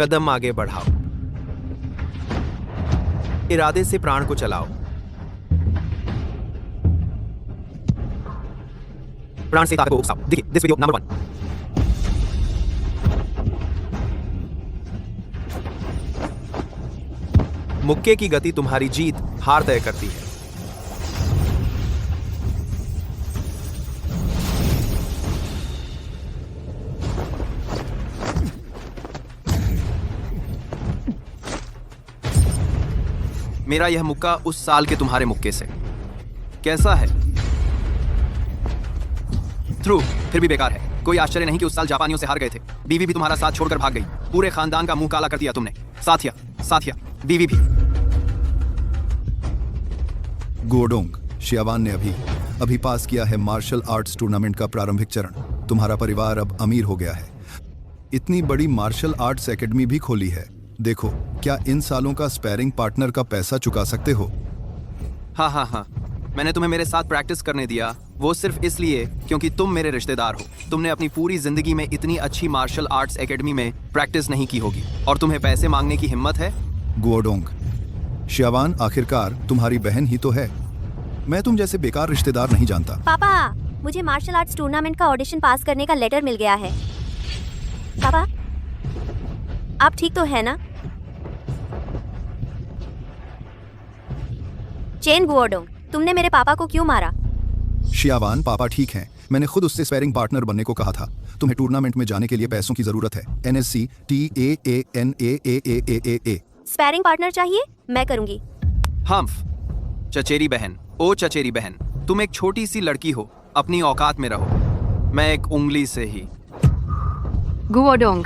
कदम आगे बढ़ाओ, इरादे से प्राण को चलाओ। प्राण से ताकत को उकसाओ। देखिए दिस वीडियो नंबर 1। मुक्के की गति तुम्हारी जीत हार तय करती है। मेरा यह मुक्का उस साल के तुम्हारे मुक्के से कैसा है? थ्रू फिर भी बेकार है। कोई आश्चर्य नहीं कि उस साल जापानियों से हार गए थे। बीवी भी तुम्हारा साथ छोड़कर भाग गई। पूरे खानदान का मुंह काला कर दिया तुमने। साथिया बीवी भी। गुओडोंग, शियावान ने अभी पास किया है मार्शल आर्ट्स टूर्नामेंट का प्रारंभिक चरण। तुम्हारा परिवार अब अमीर हो गया है। इतनी बड़ी मार्शल आर्ट्स एकेडमी भी खोली है। देखो, क्या इन सालों का स्पैरिंग पार्टनर का पैसा चुका सकते हो? हाँ, मैंने तुम्हें मेरे साथ प्रैक्टिस करने दिया, वो सिर्फ इसलिए क्योंकि तुम मेरे रिश्तेदार हो। तुमने अपनी पूरी जिंदगी में इतनी अच्छी मार्शल आर्ट्स एकेडमी में प्रैक्टिस नहीं की होगी और तुम्हें पैसे मांगने की हिम्मत है? गुओडोंग, शियावान आखिरकार तुम्हारी बहन ही तो है। मैं तुम जैसे बेकार रिश्तेदार नहीं जानता। पापा, मुझे मार्शल आर्ट्स टूर्नामेंट का ऑडिशन पास करने का लेटर मिल गया है। पापा, आप ठीक तो है ना? चेन गुओडोंग, तुमने मेरे पापा को क्यों मारा? शियावान, पापा ठीक हैं। मैंने खुद उससे स्पैरिंग पार्टनर बनने को कहा था। तुम्हें टूर्नामेंट में जाने के लिए पैसों की जरूरत है। NSC TAANAAAAA। स्पैरिंग पार्टनर चाहिए? मैं करूंगी। हम्फ, चचेरी बहन, ओ चचेरी बहन, तुम एक छोटी सी लड़की हो, अपनी औकात में रहो। मैं एक उंगली से ही। गुओडोंग,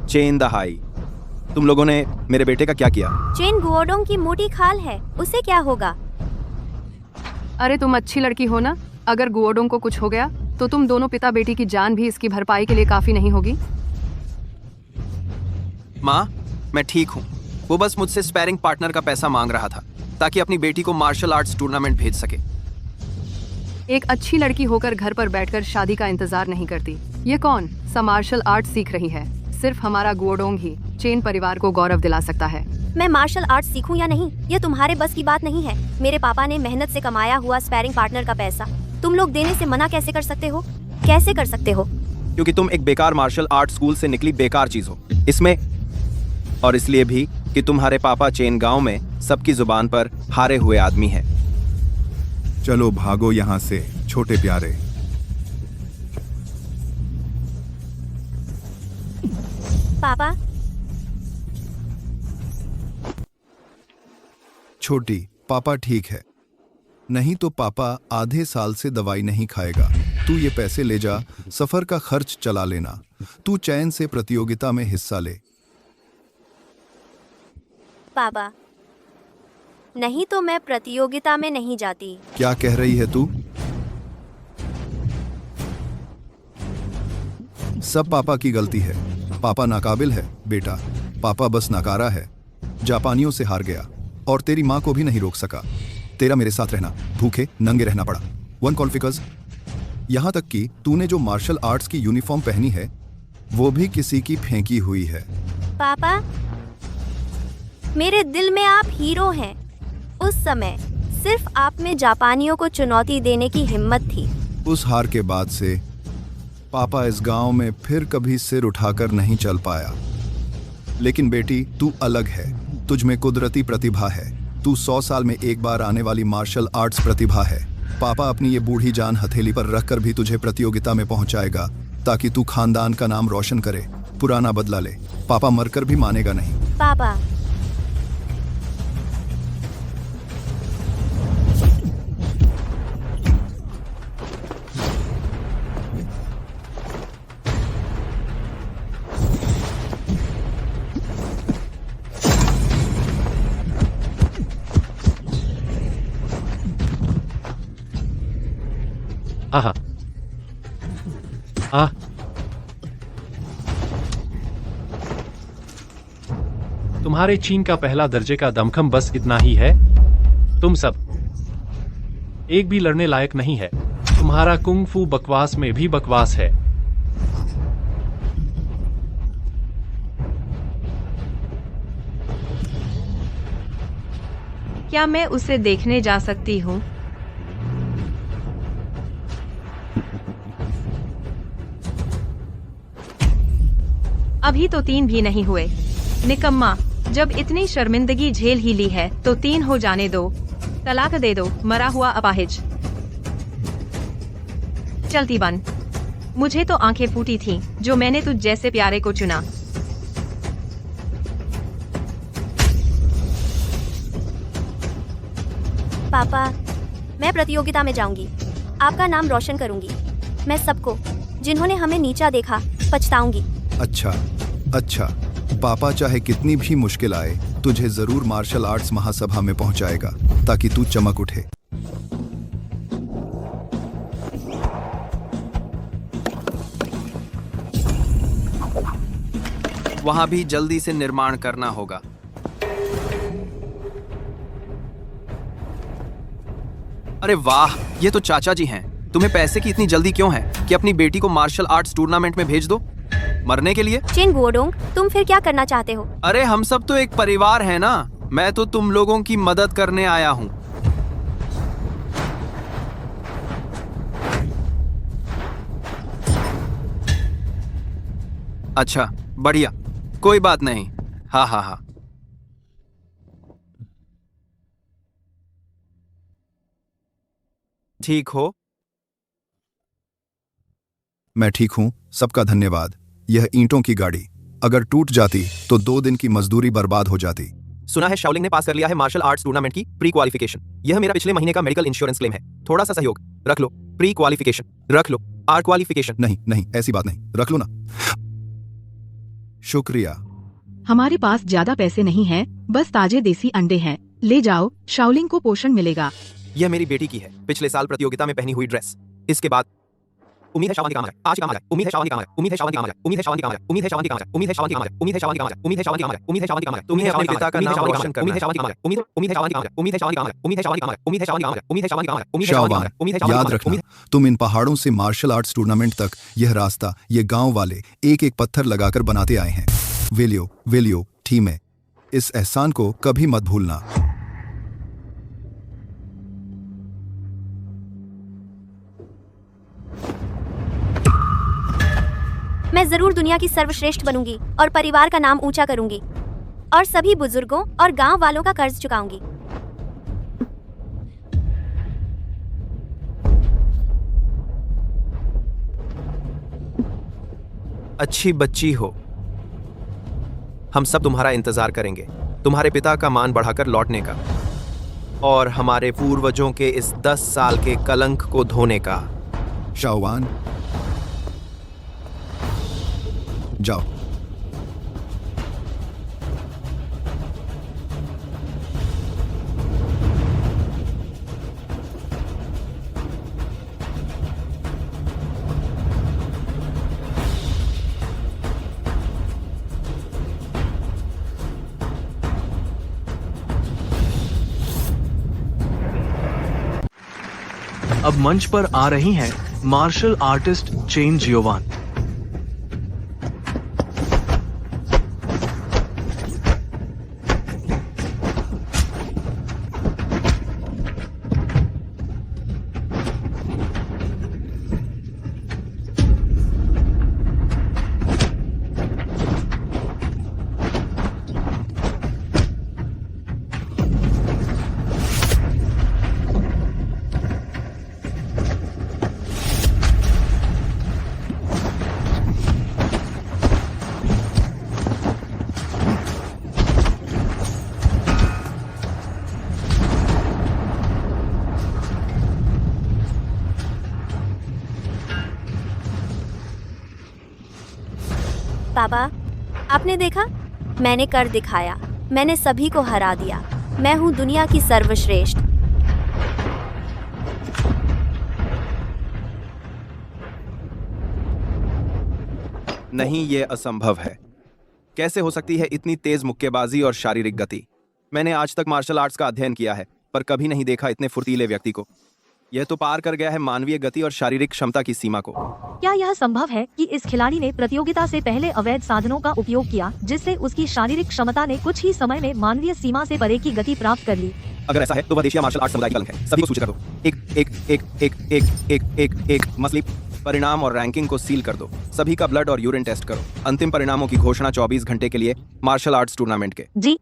चेन दहाई, तुम लोगों ने मेरे बेटे का क्या किया? चेन गुओडोंग की मोटी खाल है, उससे क्या होगा? अरे तुम अच्छी लड़की हो ना। अगर गुओडोंग को कुछ हो गया तो तुम दोनों पिता बेटी की जान भी इसकी भरपाई के लिए काफी नहीं होगी। माँ, मैं ठीक हूँ। वो बस मुझसे स्पैरिंग पार्टनर का पैसा मांग रहा था ताकि अपनी बेटी को मार्शल आर्ट्स टूर्नामेंट भेज सके। एक अच्छी लड़की होकर घर पर बैठकर शादी का इंतजार नहीं करती। ये कौन सा मार्शल आर्ट सीख रही है? सिर्फ हमारा गुओडोंग ही चेन परिवार को गौरव दिला सकता है। मैं मार्शल आर्ट्स सीखूं या नहीं, ये तुम्हारे बस की बात नहीं है। मेरे पापा ने मेहनत से कमाया हुआ स्पैरिंग पार्टनर का पैसा तुम लोग देने से मना कैसे कर सकते हो? कैसे कर सकते हो? क्योंकि तुम एक बेकार मार्शल आर्ट स्कूल से निकली बेकार चीज हो। इसमें और इसलिए भी कि तुम्हारे पापा चेन गांव में सबकी जुबान पर हारे हुए आदमी हैं। चलो भागो यहाँ से छोटे प्यारे। पापा, छोटी, पापा ठीक है। नहीं तो पापा आधे साल से दवाई नहीं खाएगा। तू ये पैसे ले जा, सफर का खर्च चला लेना। तू चैन से प्रतियोगिता में हिस्सा ले। पापा, नहीं तो मैं प्रतियोगिता में नहीं जाती। क्या कह रही है तू? सब पापा की गलती है। पापा नाकाबिल है बेटा। पापा बस नकारा है। जापानियों से हार गया और तेरी माँ को भी नहीं रोक सका। तेरा मेरे साथ रहना, भूखे नंगे रहना पड़ा। वन कॉन्फिकर्स, यहाँ तक कि तूने जो मार्शल आर्ट्स की यूनिफॉर्म पहनी है वो भी किसी की फेंकी हुई है। पापा, मेरे दिल में आप हीरो हैं। उस समय सिर्फ आप में जापानियों को चुनौती देने की हिम्मत थी। उस हार के बाद से पापा इस गांव में फिर कभी सिर उठाकर नहीं चल पाया। लेकिन बेटी, तू अलग है। तुझ में कुदरती प्रतिभा है। तू 100 साल में एक बार आने वाली मार्शल आर्ट्स प्रतिभा है। पापा अपनी ये बूढ़ी जान हथेली पर रखकर भी तुझे प्रतियोगिता में पहुंचाएगा ताकि तू खानदान का नाम रोशन करे, पुराना बदला ले। पापा मरकर भी मानेगा नहीं। पापा, आहा, आ तुम्हारे चीन का पहला दर्जे का दमखम बस इतना ही है। तुम सब एक भी लड़ने लायक नहीं है। तुम्हारा कुंग फू बकवास में भी बकवास है। क्या मैं उसे देखने जा सकती हूँ? अभी तो 3 भी नहीं हुए। निकम्मा, जब इतनी शर्मिंदगी झेल ही ली है तो 3 हो जाने दो। तलाक दे दो, मरा हुआ अपाहिज। चलती बन। मुझे तो आंखें फूटी थीं जो मैंने तुझ जैसे प्यारे को चुना। पापा, मैं प्रतियोगिता में जाऊंगी, आपका नाम रोशन करूंगी। मैं सबको जिन्होंने हमें नीचा देखा पछताऊंगी। अच्छा अच्छा, पापा चाहे कितनी भी मुश्किल आए तुझे जरूर मार्शल आर्ट्स महासभा में पहुंचाएगा ताकि तू चमक उठे। वहां भी जल्दी से निर्माण करना होगा। अरे वाह, ये तो चाचा जी हैं। तुम्हें पैसे की इतनी जल्दी क्यों है कि अपनी बेटी को मार्शल आर्ट्स टूर्नामेंट में भेज दो मरने के लिए? चेन गुओडोंग, तुम फिर क्या करना चाहते हो? अरे हम सब तो एक परिवार है ना। मैं तो तुम लोगों की मदद करने आया हूँ। अच्छा, बढ़िया, कोई बात नहीं। हाँ हाँ हाँ। ठीक हो? मैं ठीक हूँ, सबका धन्यवाद। यह ईंटों की गाड़ी अगर टूट जाती तो 2 दिन की मजदूरी बर्बाद हो जाती। सुना है शाओलिंग ने पास कर लिया है मार्शल आर्ट्स टूर्नामेंट की प्री क्वालिफिकेशन। यह मेरा पिछले महीने का मेडिकल इंश्योरेंस क्लेम है। थोड़ा सा सहयोग रख लो। प्री क्वालिफिकेशन रख लो, आर क्वालिफिकेशन नहीं नहीं, ऐसी बात नहीं, रख लो ना। शुक्रिया। हमारे पास ज्यादा पैसे नहीं हैं, बस ताजे देसी अंडे हैं। ले जाओ, शाओलिंग को पोषण मिलेगा। यह मेरी बेटी की है, पिछले साल प्रतियोगिता में पहनी हुई ड्रेस। इसके बाद उम्मीद है शावान की काम है, आज काम है, उम्मीद है शावान की काम है, उम्मीद है शावान की काम है, उम्मीद है शावान की काम है, उम्मीद है शावान की काम है, उम्मीद है शावान की काम है, उम्मीद है शावान की काम है, उम्मीद है शावान की काम है, उम्मीद है शावान की काम है, तुम्हें अपने पिता का नाम रोशन करना है। उम्मीद है शावान की काम है, उम्मीद है शावान की काम है, उम्मीद है शावान की काम है, उम्मीद है शावान की काम है, उम्मीद है शावान की काम है, उम्मीद है शावान की काम है, उम्मीद है शावान की काम है, उम्मीद है शावान की काम है, याद रखना, तुम इन पहाड़ों से मार्शल आर्ट्स टूर्नामेंट तक यह रास्ता ये गांव वाले एक एक पत्थर लगाकर बनाते आए हैं। वेलियो वेलियो थीम है, इस एहसान को कभी मत भूलना। मैं जरूर दुनिया की सर्वश्रेष्ठ बनूंगी और परिवार का नाम ऊंचा करूंगी और सभी बुजुर्गों और गांव वालों का कर्ज चुकाऊंगी। अच्छी बच्ची हो। हम सब तुम्हारा इंतजार करेंगे, तुम्हारे पिता का मान बढ़ाकर लौटने का और हमारे पूर्वजों के इस 10 साल के कलंक को धोने का। शाओवान, जाओ। अब मंच पर आ रही हैं मार्शल आर्टिस्ट चेन जियोवान। पापा, आपने देखा, मैंने कर दिखाया। मैंने सभी को हरा दिया। मैं हूँ दुनिया की सर्वश्रेष्ठ। नहीं, ये असंभव है। कैसे हो सकती है इतनी तेज मुक्केबाजी और शारीरिक गति? मैंने आज तक मार्शल आर्ट्स का अध्ययन किया है पर कभी नहीं देखा इतने फुर्तीले व्यक्ति को। यह तो पार कर गया है मानवीय गति और शारीरिक क्षमता की सीमा को। क्या यह संभव है कि इस खिलाड़ी ने प्रतियोगिता से पहले अवैध साधनों का उपयोग किया, जिससे उसकी शारीरिक क्षमता ने कुछ ही समय में मानवीय सीमा से परे की गति प्राप्त कर ली? अगर ऐसा है तो वह देशिया मार्शल आर्ट समुदाय का कलंक है। सभी को सूचित कर दो। एक मसली परिणाम और रैंकिंग को सील कर दो। सभी का ब्लड और यूरिन टेस्ट करो। अंतिम परिणामों की घोषणा 24 घंटे के लिए मार्शल आर्ट्स टूर्नामेंट के। जी।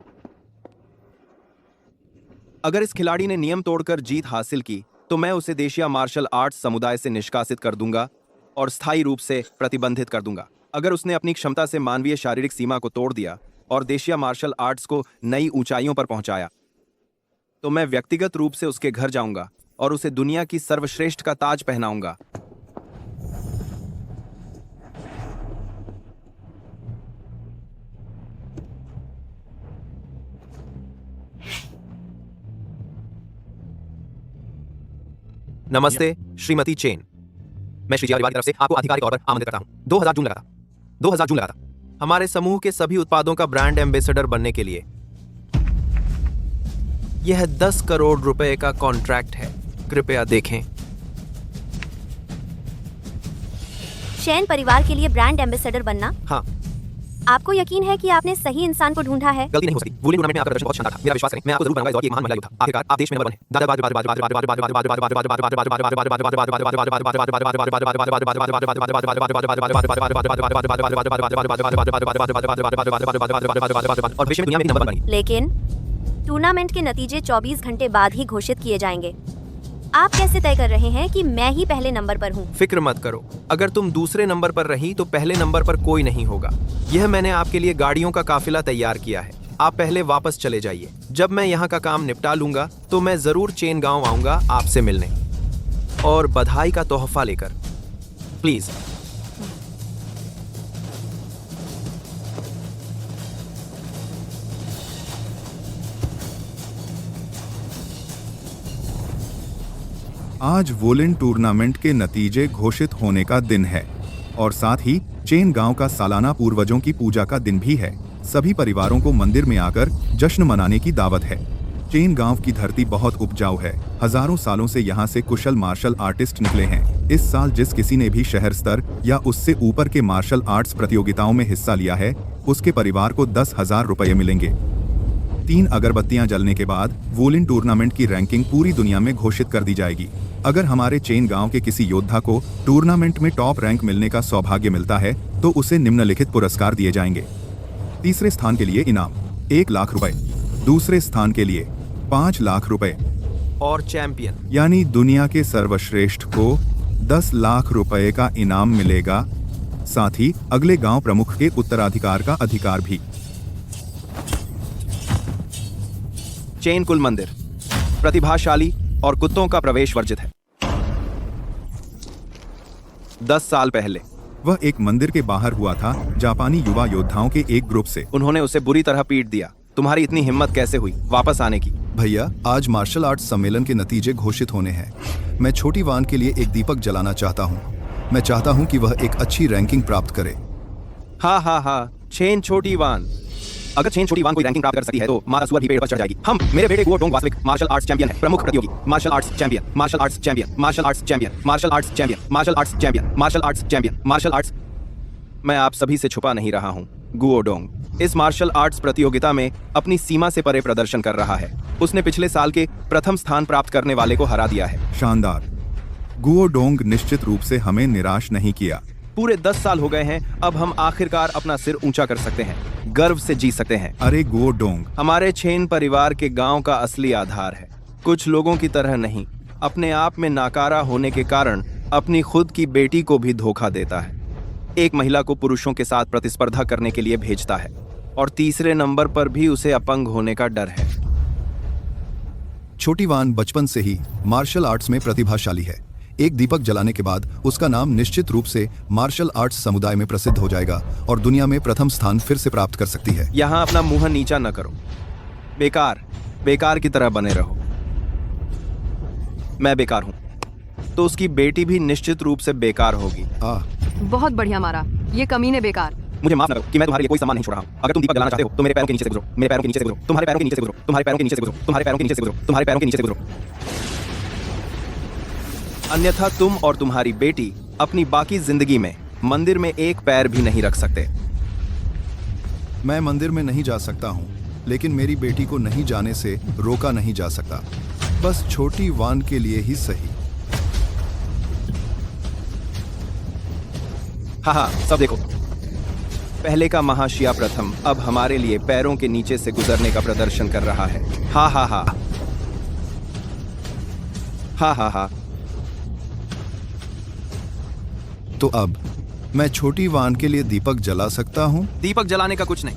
अगर इस खिलाड़ी ने नियम तोड़कर जीत हासिल की तो मैं उसे देशिया मार्शल आर्ट्स समुदाय से निष्कासित कर दूंगा और स्थायी रूप से प्रतिबंधित कर दूंगा। अगर उसने अपनी क्षमता से मानवीय शारीरिक सीमा को तोड़ दिया और देशिया मार्शल आर्ट्स को नई ऊंचाइयों पर पहुंचाया तो मैं व्यक्तिगत रूप से उसके घर जाऊंगा और उसे दुनिया की सर्वश्रेष्ठ का ताज पहनाऊंगा। नमस्ते श्रीमती चेन, मैं श्री परिवार की तरफ से आपको आधिकारिक तौर पर आमंत्रित करता हूं। 2000 जून लगा था हमारे समूह के सभी उत्पादों का ब्रांड एम्बेसडर बनने के लिए। यह 10 करोड़ रुपए का कॉन्ट्रैक्ट है, कृपया देखें। चेन परिवार के लिए ब्रांड एम्बेसडर बनना? हाँ। आपको यकीन है कि आपने सही इंसान को ढूंढा है? गलती नहीं हो सकती। वुलिंग टूर्नामेंट में आपका प्रदर्शन बहुत शानदार था। मेरा विश्वास करें, मैं आपको जरूर बनाऊंगा इस दौर की एक महान महिला योद्धा। आखिरकार आप देश में नंबर 1 हैं और विश्व में दुनिया में नंबर 1 बनी। लेकिन टूर्नामेंट के नतीजे 24 घंटे बाद ही घोषित किए जाएंगे। आप कैसे तय कर रहे हैं कि मैं ही पहले नंबर पर हूँ? फिक्र मत करो, अगर तुम दूसरे नंबर पर रही तो पहले नंबर पर कोई नहीं होगा। यह मैंने आपके लिए गाड़ियों का काफिला तैयार किया है। आप पहले वापस चले जाइए। जब मैं यहाँ का काम निपटा लूंगा तो मैं जरूर चेन गांव आऊंगा आपसे मिलने और बधाई का तोहफा लेकर। प्लीज। आज वोलिन टूर्नामेंट के नतीजे घोषित होने का दिन है और साथ ही चेन गांव का सालाना पूर्वजों की पूजा का दिन भी है। सभी परिवारों को मंदिर में आकर जश्न मनाने की दावत है। चेन गांव की धरती बहुत उपजाऊ है। हजारों सालों से यहाँ से कुशल मार्शल आर्टिस्ट निकले हैं। इस साल जिस किसी ने भी शहर स्तर या उससे ऊपर के मार्शल आर्ट्स प्रतियोगिताओं में हिस्सा लिया है उसके परिवार को 10,000 रुपये मिलेंगे। 3 अगरबत्तियां जलने के बाद वोलिन टूर्नामेंट की रैंकिंग पूरी दुनिया में घोषित कर दी जाएगी। अगर हमारे चेन गांव के किसी योद्धा को टूर्नामेंट में टॉप रैंक मिलने का सौभाग्य मिलता है तो उसे निम्नलिखित पुरस्कार दिए जाएंगे। तीसरे स्थान के लिए इनाम 1 लाख रुपए, दूसरे स्थान के लिए 5 लाख रुपए और चैंपियन यानी दुनिया के सर्वश्रेष्ठ को 10 लाख रुपए का इनाम मिलेगा। साथ ही अगले गांव प्रमुख के उत्तराधिकार का अधिकार भी। चेन कुल मंदिर प्रतिभाशाली और कुत्तों का प्रवेश वर्जित है। 10 साल पहले वह एक मंदिर के बाहर हुआ था जापानी युवा योद्धाओं के एक ग्रुप से। उन्होंने उसे बुरी तरह पीट दिया। तुम्हारी इतनी हिम्मत कैसे हुई वापस आने की? भैया, आज मार्शल आर्ट्स सम्मेलन के नतीजे घोषित होने हैं। मैं छोटी वान के लिए एक दीपक जलाना चाहता हूँ। मैं चाहता हूँ कि वह एक अच्छी रैंकिंग प्राप्त करे। हाँ, चेन छोटी वान। अगर चेन छोटी वान कोई रैंकिंग प्राप्त कर सकती है तो मारा सुअर भी पेड़ पर चढ़ जाएगी। मेरे बेटे गुओ डोंग वास्तविक मार्शल आर्ट्स चैंपियन है, प्रमुख प्रतियोगी, martial arts champion, martial arts champion, martial arts champion, martial arts champion, martial arts champion, martial arts champion, martial arts. मैं आप सभी से छुपा नहीं रहा हूँ। गुओ डोंग इस मार्शल आर्ट्स प्रतियोगिता में अपनी सीमा से परे प्रदर्शन कर रहा है। उसने पिछले साल के प्रथम स्थान प्राप्त करने वाले को हरा दिया है। शानदार। गुओ डोंग निश्चित रूप से हमें निराश नहीं किया। पूरे 10 साल हो गए हैं, अब हम आखिरकार अपना सिर ऊंचा कर सकते हैं, गर्व से जी सकते हैं। अरे गुओ डोंग हमारे चेन परिवार के गांव का असली आधार है। कुछ लोगों की तरह नहीं, अपने आप में नाकारा होने के कारण अपनी खुद की बेटी को भी धोखा देता है। एक महिला को पुरुषों के साथ प्रतिस्पर्धा करने के लिए भेजता है और तीसरे नंबर पर भी उसे अपंग होने का डर है। छोटी वान बचपन से ही मार्शल आर्ट्स में प्रतिभाशाली है। एक दीपक जलाने के बाद उसका नाम निश्चित रूप से मार्शल आर्ट्स समुदाय में प्रसिद्ध हो जाएगा और दुनिया में प्रथम स्थान फिर से प्राप्त कर सकती है। यहाँ अपना मुंह नीचा न करो। बेकार की तरह बने रहो। मैं बेकार हूँ तो उसकी बेटी भी निश्चित रूप से बेकार होगी। बहुत बढ़िया मारा। ये कमीने बेकार। मुझे माफ न करो कि मैं तुम्हारे लिए कोई सम्मान नहीं छोड़ रहा हूँ। अगर तुम दीपक जलाना चाहते हो तो मेरे पैरों के नीचे से गुजरो, मेरे पैरों के नीचे से गुजरो, तुम्हारे पैरों के नीचे से गुजरो, तुम्हारे पैरों के नीचे से गुजरो, तुम्हारे पैरों के नीचे से गुजरो, तुम्हारे पैरों के नीचे से गुजरो। अन्यथा तुम और तुम्हारी बेटी अपनी बाकी जिंदगी में मंदिर में एक पैर भी नहीं रख सकते। मैं मंदिर में नहीं जा सकता हूँ, लेकिन मेरी बेटी को नहीं जाने से रोका नहीं जा सकता, बस छोटी वान के लिए ही सही। हाँ, सब देखो। पहले का महाशिया प्रथम अब हमारे लिए पैरों के नीचे से गुजरने का प्रदर्शन कर रहा है। हा हा हा हा हा हा। तो अब मैं छोटी वान के लिए दीपक जला सकता हूँ? दीपक जलाने का कुछ नहीं।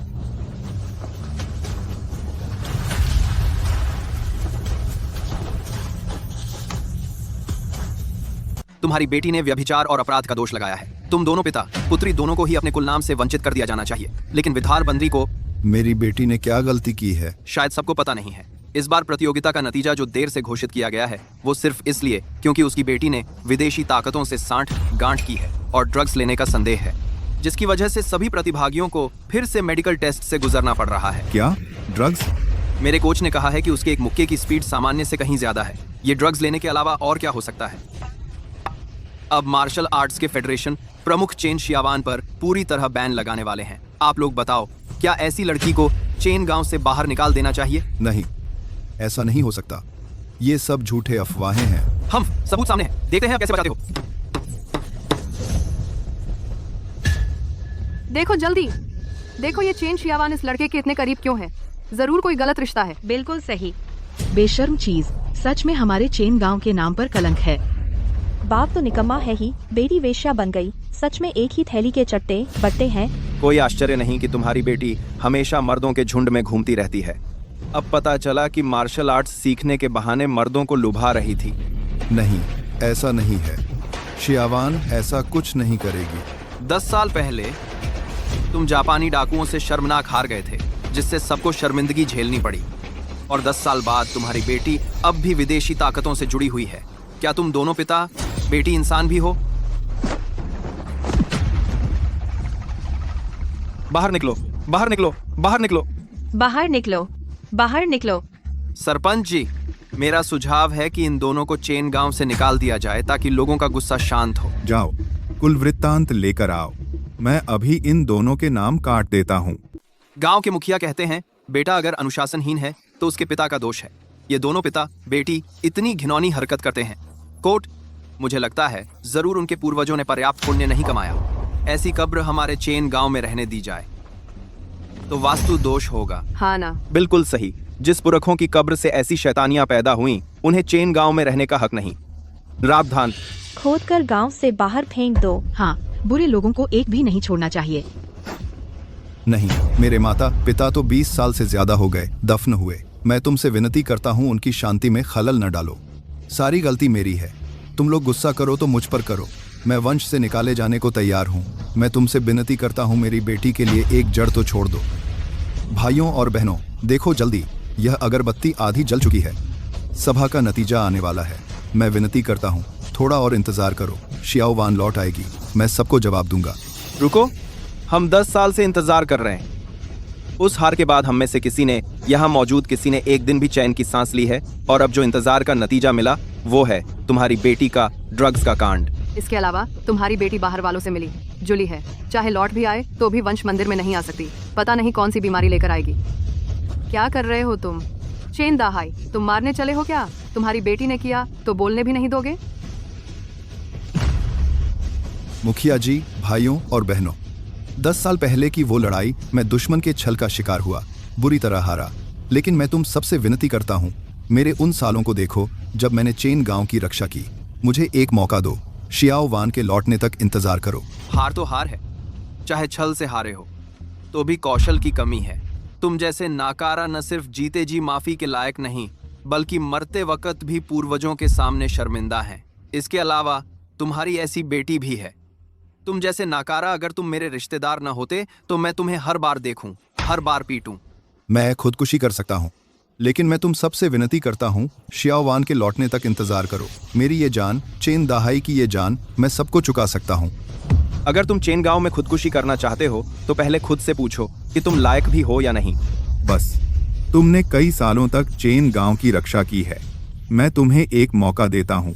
तुम्हारी बेटी ने व्यभिचार और अपराध का दोष लगाया है। तुम दोनों पिता पुत्री दोनों को ही अपने कुल नाम से वंचित कर दिया जाना चाहिए, लेकिन विधार बंदरी को। मेरी बेटी ने क्या गलती की है? शायद सबको पता नहीं है। इस बार प्रतियोगिता का नतीजा जो देर से घोषित किया गया है वो सिर्फ इसलिए क्योंकि उसकी बेटी ने विदेशी ताकतों से सांठ-गांठ की है और ड्रग्स लेने का संदेह है, जिसकी वजह से सभी प्रतिभागियों को फिर से मेडिकल टेस्ट से गुजरना पड़ रहा है। क्या ड्रग्स? मेरे कोच ने कहा है कि उसके एक मुक्के की स्पीड सामान्य से कहीं ज्यादा है। ये ड्रग्स लेने के अलावा और क्या हो सकता है? अब मार्शल आर्ट्स के फेडरेशन प्रमुख चेन शियावान पर पूरी तरह बैन लगाने वाले हैं। आप लोग बताओ, क्या ऐसी लड़की को चेन गांव से बाहर निकाल देना चाहिए? नहीं, ऐसा नहीं हो सकता। ये सब झूठे अफवाहें हैं। हम सबूत सामने है, देखते हैं आप कैसे बताते हो। देखो जल्दी, देखो ये चेन शियावान इस लड़के के इतने करीब क्यों है? जरूर कोई गलत रिश्ता है। बिल्कुल सही। बेशर्म चीज, सच में हमारे चेन गांव के नाम पर कलंक है। बाप तो निकम्मा है ही, बेटी वेश्या बन गई। सच में एक ही थैली के चट्टे बट्टे हैं। कोई आश्चर्य नहीं कि तुम्हारी बेटी हमेशा मर्दों के झुंड में घूमती रहती है। अब पता चला कि मार्शल आर्ट्स सीखने के बहाने मर्दों को लुभा रही थी। नहीं, ऐसा नहीं है। शियावान ऐसा कुछ नहीं करेगी। 10 साल पहले तुम जापानी डाकुओं से शर्मनाक हार गए थे, जिससे सबको शर्मिंदगी झेलनी पड़ी। और 10 साल बाद तुम्हारी बेटी अब भी विदेशी ताकतों से जुड़ी हुई है। क्या तुम दोनों पिता बेटी इंसान भी हो? बाहर निकलो, बाहर निकलो, बाहर निकलो, बाहर निकलो, बाहर निकलो। सरपंच जी, मेरा सुझाव है कि इन दोनों को चेन गांव से निकाल दिया जाए ताकि लोगों का गुस्सा शांत हो। जाओ, कुल वृत्तांत लेकर आओ। मैं अभी इन दोनों के नाम काट देता हूँ। गांव के मुखिया कहते हैं, बेटा अगर अनुशासनहीन है तो उसके पिता का दोष है। ये दोनों पिता बेटी इतनी घिनौनी हरकत करते हैं। कोर्ट, मुझे लगता है जरूर उनके पूर्वजों ने पर्याप्त पुण्य नहीं कमाया। ऐसी कब्र हमारे चेन गांव में रहने दी जाए तो वास्तु दोष होगा। हाँ ना? बिल्कुल सही। जिस पुरखों की कब्र से ऐसी शैतानियां पैदा हुई, उन्हें चेन गांव में रहने का हक नहीं। रावधान, खोदकर गांव से बाहर फेंक दो। हाँ, बुरे लोगों को एक भी नहीं छोड़ना चाहिए। नहीं, मेरे माता पिता तो 20 साल से ज्यादा हो गए दफन हुए। मैं तुमसे विनती करता हूँ, उनकी शांति में खलल न डालो। सारी गलती मेरी है। तुम लोग गुस्सा करो तो मुझ पर करो। मैं वंश से निकाले जाने को तैयार हूँ। मैं तुमसे विनती करता हूँ, मेरी बेटी के लिए एक जड़ तो छोड़ दो। भाइयों और बहनों, देखो जल्दी, यह अगरबत्ती आधी जल चुकी है। सभा का नतीजा आने वाला है। मैं विनती करता हूँ, थोड़ा और इंतजार करो। शियाओवान लौट आएगी, मैं सबको जवाब दूंगा। रुको, हम 10 साल से इंतजार कर रहे हैं। उस हार के बाद हम में से किसी ने, यहाँ मौजूद किसी ने एक दिन भी चैन की सांस ली है? और अब जो इंतजार का नतीजा मिला वो है तुम्हारी बेटी का ड्रग्स का कांड। इसके अलावा तुम्हारी बेटी बाहर वालों से मिली जुली है। चाहे लौट भी आए तो भी वंश मंदिर में नहीं आ सकती। पता नहीं कौन सी बीमारी लेकर आएगी। क्या कर रहे हो तुम? चेन दाहाई, तुम मारने चले हो क्या? तुम्हारी बेटी ने किया तो बोलने भी नहीं दोगे? मुखिया जी, भाइयों और बहनों, 10 साल पहले की वो लड़ाई मैं दुश्मन के छल का शिकार हुआ, बुरी तरह हारा। लेकिन मैं तुम सबसे विनती करता हूँ, मेरे उन सालों को देखो जब मैंने चेन गांव की रक्षा की। मुझे एक मौका दो। शियाओवान के लौटने तक इंतजार करो। हार तो हार है, चाहे छल से हारे हो तो भी कौशल की कमी है। तुम जैसे नाकारा न सिर्फ जीते जी माफी के लायक नहीं, बल्कि मरते वक्त भी पूर्वजों के सामने शर्मिंदा हैं। इसके अलावा तुम्हारी ऐसी बेटी भी है। तुम जैसे नाकारा अगर तुम मेरे रिश्तेदार न होते तो मैं तुम्हें हर बार देखूं, हर बार पीटूं। मैं खुदकुशी कर सकता हूँ, लेकिन मैं तुम सबसे विनती करता हूँ, शियाओवान के लौटने तक इंतजार करो। मेरी ये जान, चेन दाहाई की ये जान, मैं सबको चुका सकता हूँ। अगर तुम चेन गांव में खुदकुशी करना चाहते हो तो पहले खुद से पूछो कि तुम लायक भी हो या नहीं। बस, तुमने कई सालों तक चेन गांव की रक्षा की है। मैं तुम्हें एक मौका देता हूँ।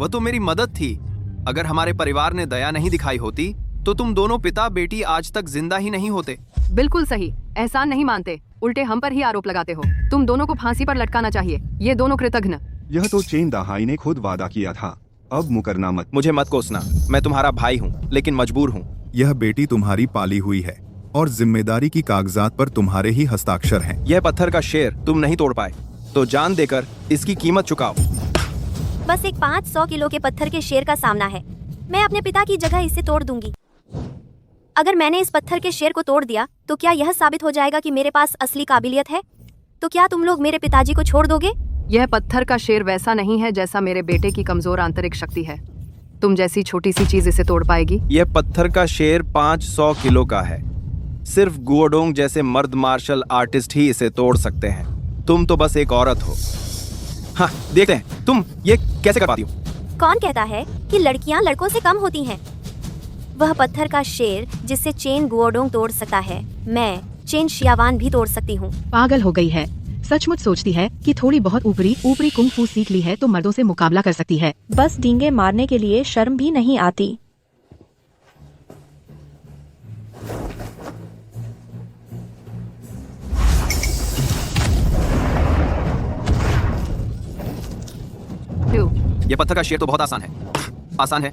वह तो मेरी मदद थी। अगर हमारे परिवार ने दया नहीं दिखाई होती तो तुम दोनों पिता बेटी आज तक जिंदा ही नहीं होते। बिल्कुल सही, एहसान नहीं मानते, उल्टे हम पर ही आरोप लगाते हो। तुम दोनों को फांसी पर लटकाना चाहिए, ये दोनों कृतघ्न। यह तो चेन दाहाई ने खुद वादा किया था, अब मुकरना मत। मुझे मत कोसना, मैं तुम्हारा भाई हूँ लेकिन मजबूर हूँ। यह बेटी तुम्हारी पाली हुई है और जिम्मेदारी की कागजात पर तुम्हारे ही हस्ताक्षर हैं। यह पत्थर का शेर तुम नहीं तोड़ पाए तो जान देकर इसकी कीमत चुकाओ। बस एक 500 किलो के पत्थर के शेर का सामना है। मैं अपने पिता की जगह इसे तोड़ दूंगी। अगर मैंने इस पत्थर के शेर को तोड़ दिया तो क्या यह साबित हो जाएगा कि मेरे पास असली काबिलियत है? तो क्या तुम लोग मेरे पिताजी को छोड़ दोगे? यह पत्थर का शेर वैसा नहीं है जैसा मेरे बेटे की कमजोर आंतरिक शक्ति है। तुम जैसी छोटी सी चीज इसे तोड़ पाएगी? यह पत्थर का शेर 500 किलो का है। सिर्फ गुओडोंग जैसे मर्द मार्शल आर्टिस्ट ही इसे तोड़ सकते हैं। तुम तो बस एक औरत हो। हाँ, देखते हैं तुम ये कैसे कर पाती हो। कौन कहता है कि लड़कियां लड़कों से कम होती हैं? वह पत्थर का शेर जिससे चेन गुओडोंग तोड़ सकता है, मैं चेन शियावान भी तोड़ सकती हूँ। पागल हो गई है, सचमुच सोचती है कि थोड़ी बहुत ऊपरी कुंग फू सीख ली है तो मर्दों से मुकाबला कर सकती है। बस डींगे मारने के लिए शर्म भी नहीं आती। ये पत्थर का शेर तो बहुत आसान है।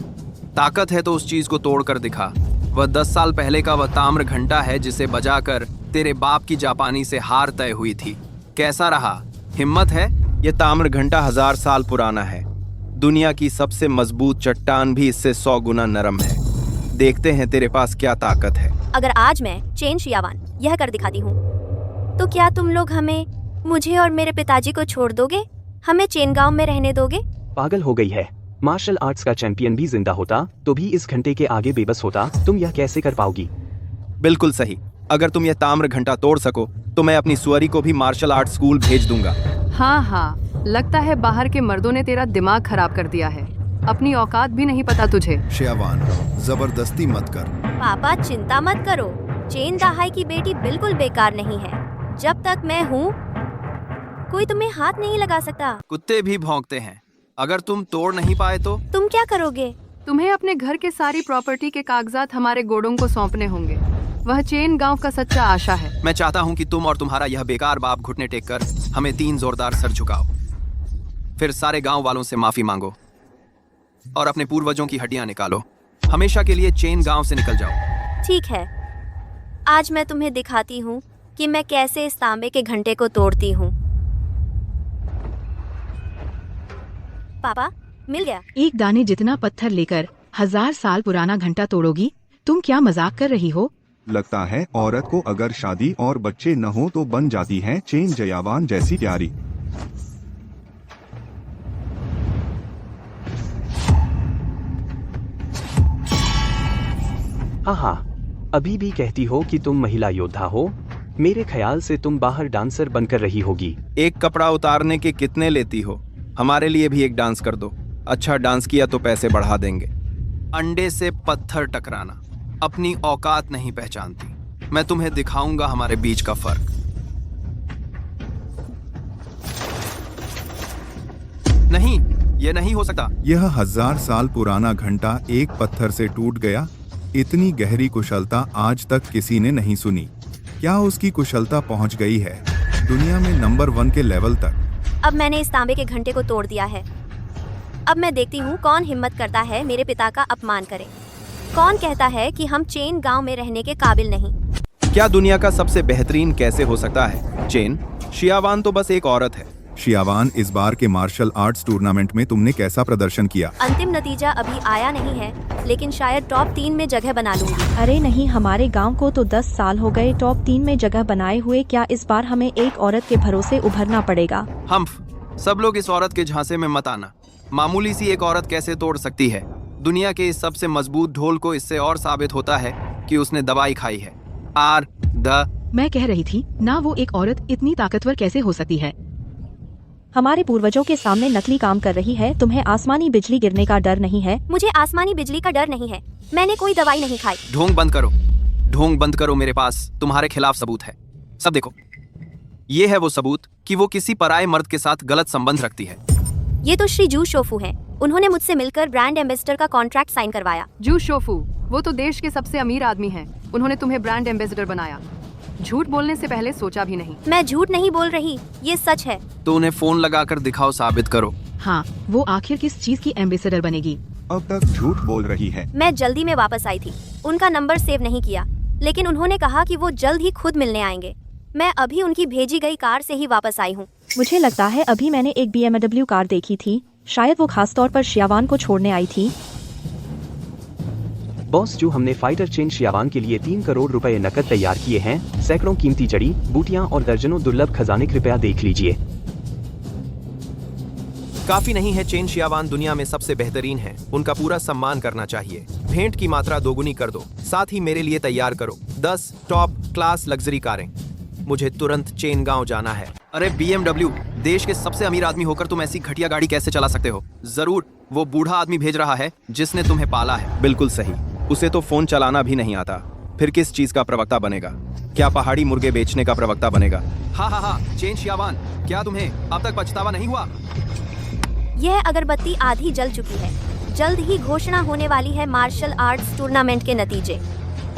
ताकत है तो उस चीज को तोड़ कर दिखा। वह 10 साल पहले का वह ताम्र घंटा है जिसे बजाकर तेरे बाप की जापानी से हार तय हुई थी। कैसा रहा? हिम्मत है? यह ताम्र घंटा 1000 साल पुराना है। दुनिया की सबसे मजबूत चट्टान भी इससे 100 गुना नरम है। देखते हैं तेरे पास क्या ताकत है। अगर आज मैं चेन शियावान यह कर दिखाती हूँ तो क्या तुम लोग मुझे और मेरे पिताजी को छोड़ दोगे? हमें चेन गांव में रहने दोगे? पागल हो गई है। मार्शल आर्ट्स का चैंपियन भी जिंदा होता तो भी इस घंटे के आगे बेबस होता। तुम यह कैसे कर पाओगी? बिल्कुल सही। अगर तुम यह ताम्र घंटा तोड़ सको तो मैं अपनी सुअरी को भी मार्शल आर्ट स्कूल भेज दूंगा। हाँ, लगता है बाहर के मर्दों ने तेरा दिमाग खराब कर दिया है। अपनी औकात भी नहीं पता तुझे। शियावान, जबरदस्ती मत कर। पापा चिंता मत करो, चेन दाहाई की बेटी बिल्कुल बेकार नहीं है। जब तक मैं हूँ कोई तुम्हें हाथ नहीं लगा सकता। कुत्ते भी भौंकते हैं। अगर तुम तोड़ नहीं पाए तो तुम क्या करोगे? तुम्हें अपने घर के सारी प्रॉपर्टी के कागजात हमारे गोडों को सौंपने होंगे। वह चेन गांव का सच्चा आशा है। मैं चाहता हूं कि तुम और तुम्हारा यह बेकार बाप घुटने टेक कर हमें 3 जोरदार सर झुकाओ, फिर सारे गांव वालों से माफी मांगो और अपने पूर्वजों की हड्डियां निकालो। हमेशा के लिए चेन गांव से निकल जाओ। ठीक है, आज मैं तुम्हें दिखाती हूँ कि मैं कैसे इस तांबे के घंटे को तोड़ती हूँ। पापा, मिल गया। एक दाने जितना पत्थर लेकर 1000 साल पुराना घंटा तोड़ोगी? तुम क्या मजाक कर रही हो? लगता है औरत को अगर शादी और बच्चे न हो तो बन जाती है चेन जयावान जैसी प्यारी। हाँ, अभी भी कहती हो कि तुम महिला योद्धा हो? मेरे ख्याल से तुम बाहर डांसर बनकर रही होगी। एक कपड़ा उतारने के कितने लेती हो? हमारे लिए भी एक डांस कर दो। अच्छा डांस किया तो पैसे बढ़ा देंगे। अंडे से पत्थर टकराना, अपनी औकात नहीं पहचानती। मैं तुम्हें दिखाऊंगा हमारे बीच का फर्क। नहीं, यह नहीं हो सकता। यह 1000 साल पुराना घंटा एक पत्थर से टूट गया। इतनी गहरी कुशलता आज तक किसी ने नहीं सुनी। क्या उसकी कुशलता पहुंच गई है दुनिया में नंबर 1 के लेवल तक? अब मैंने इस तांबे के घंटे को तोड़ दिया है। अब मैं देखती हूँ कौन हिम्मत करता है मेरे पिता का अपमान करे। कौन कहता है कि हम चेन गांव में रहने के काबिल नहीं। क्या दुनिया का सबसे बेहतरीन कैसे हो सकता है? चेन शियावान तो बस एक औरत है। शियावान, इस बार के मार्शल आर्ट्स टूर्नामेंट में तुमने कैसा प्रदर्शन किया? अंतिम नतीजा अभी आया नहीं है, लेकिन शायद टॉप 3 में जगह बना लूंगी। अरे नहीं, हमारे गांव को तो 10 साल हो गए टॉप 3 में जगह बनाए हुए। क्या इस बार हमें एक औरत के भरोसे उभरना पड़ेगा? हम्फ, सब लोग इस औरत के झांसे में मत आना। मामूली सी एक औरत कैसे तोड़ सकती है? दुनिया के इस सबसे मजबूत ढोल को इससे और साबित होता है कि उसने दवाई खाई है। मैं कह रही थी ना, वो एक औरत इतनी ताकतवर कैसे हो सकती है? हमारे पूर्वजों के सामने नकली काम कर रही है। तुम्हें आसमानी बिजली गिरने का डर नहीं है? मुझे आसमानी बिजली का डर नहीं है। मैंने कोई दवाई नहीं खाई। ढोंग बंद करो, ढोंग बंद करो। मेरे पास तुम्हारे खिलाफ सबूत है। सब देखो, ये है वो सबूत कि वो किसी पराये मर्द के साथ गलत संबंध रखती है। ये तो श्री जू शोफू है। उन्होंने मुझसे मिलकर ब्रांड एम्बेसडर का कॉन्ट्रैक्ट साइन करवाया। जू शोफू, वो तो देश के सबसे अमीर आदमी हैं। उन्होंने तुम्हें ब्रांड एम्बेसडर बनाया। झूठ बोलने से पहले सोचा भी नहीं। मैं झूठ नहीं बोल रही, ये सच है। तो उन्हें फोन लगाकर दिखाओ, साबित करो। हाँ, वो आखिर किस चीज की एम्बेसडर बनेगी? अब तक झूठ बोल रही है। मैं जल्दी में वापस आई थी, उनका नंबर सेव नहीं किया, लेकिन उन्होंने कहा कि वो जल्द ही खुद मिलने आएंगे। मैं अभी उनकी भेजी गई कार से ही वापस आई हूँ। मुझे लगता है अभी मैंने एक BMW कार देखी थी, शायद वो खास तौर पर शियावान को छोड़ने आई थी। बॉस, जो हमने फाइटर चेन शियावान के लिए 3 करोड़ रुपए नकद तैयार किए हैं, सैकड़ों कीमती जड़ी बूटियां और दर्जनों दुर्लभ खजाने, कृपया देख लीजिए। काफी नहीं है, चेन शियावान दुनिया में सबसे बेहतरीन है, उनका पूरा सम्मान करना चाहिए। भेंट की मात्रा दोगुनी कर दो, साथ ही मेरे लिए तैयार करो 10 टॉप क्लास लग्जरी कारें। मुझे तुरंत चेन गांव जाना है। अरे BMW, देश के सबसे अमीर आदमी होकर तुम ऐसी घटिया गाड़ी कैसे चला सकते हो? जरूर वो बूढ़ा आदमी भेज रहा है जिसने तुम्हें पाला है। बिल्कुल सही, उसे तो फोन चलाना भी नहीं आता, फिर किस चीज का प्रवक्ता बनेगा? क्या पहाड़ी मुर्गे बेचने का प्रवक्ता बनेगा? हाँ, चेन शियावान, क्या तुम्हें अब तक पछतावा नहीं हुआ? यह अगरबत्ती आधी जल चुकी है। जल्द ही घोषणा होने वाली है मार्शल आर्ट्स टूर्नामेंट के नतीजे,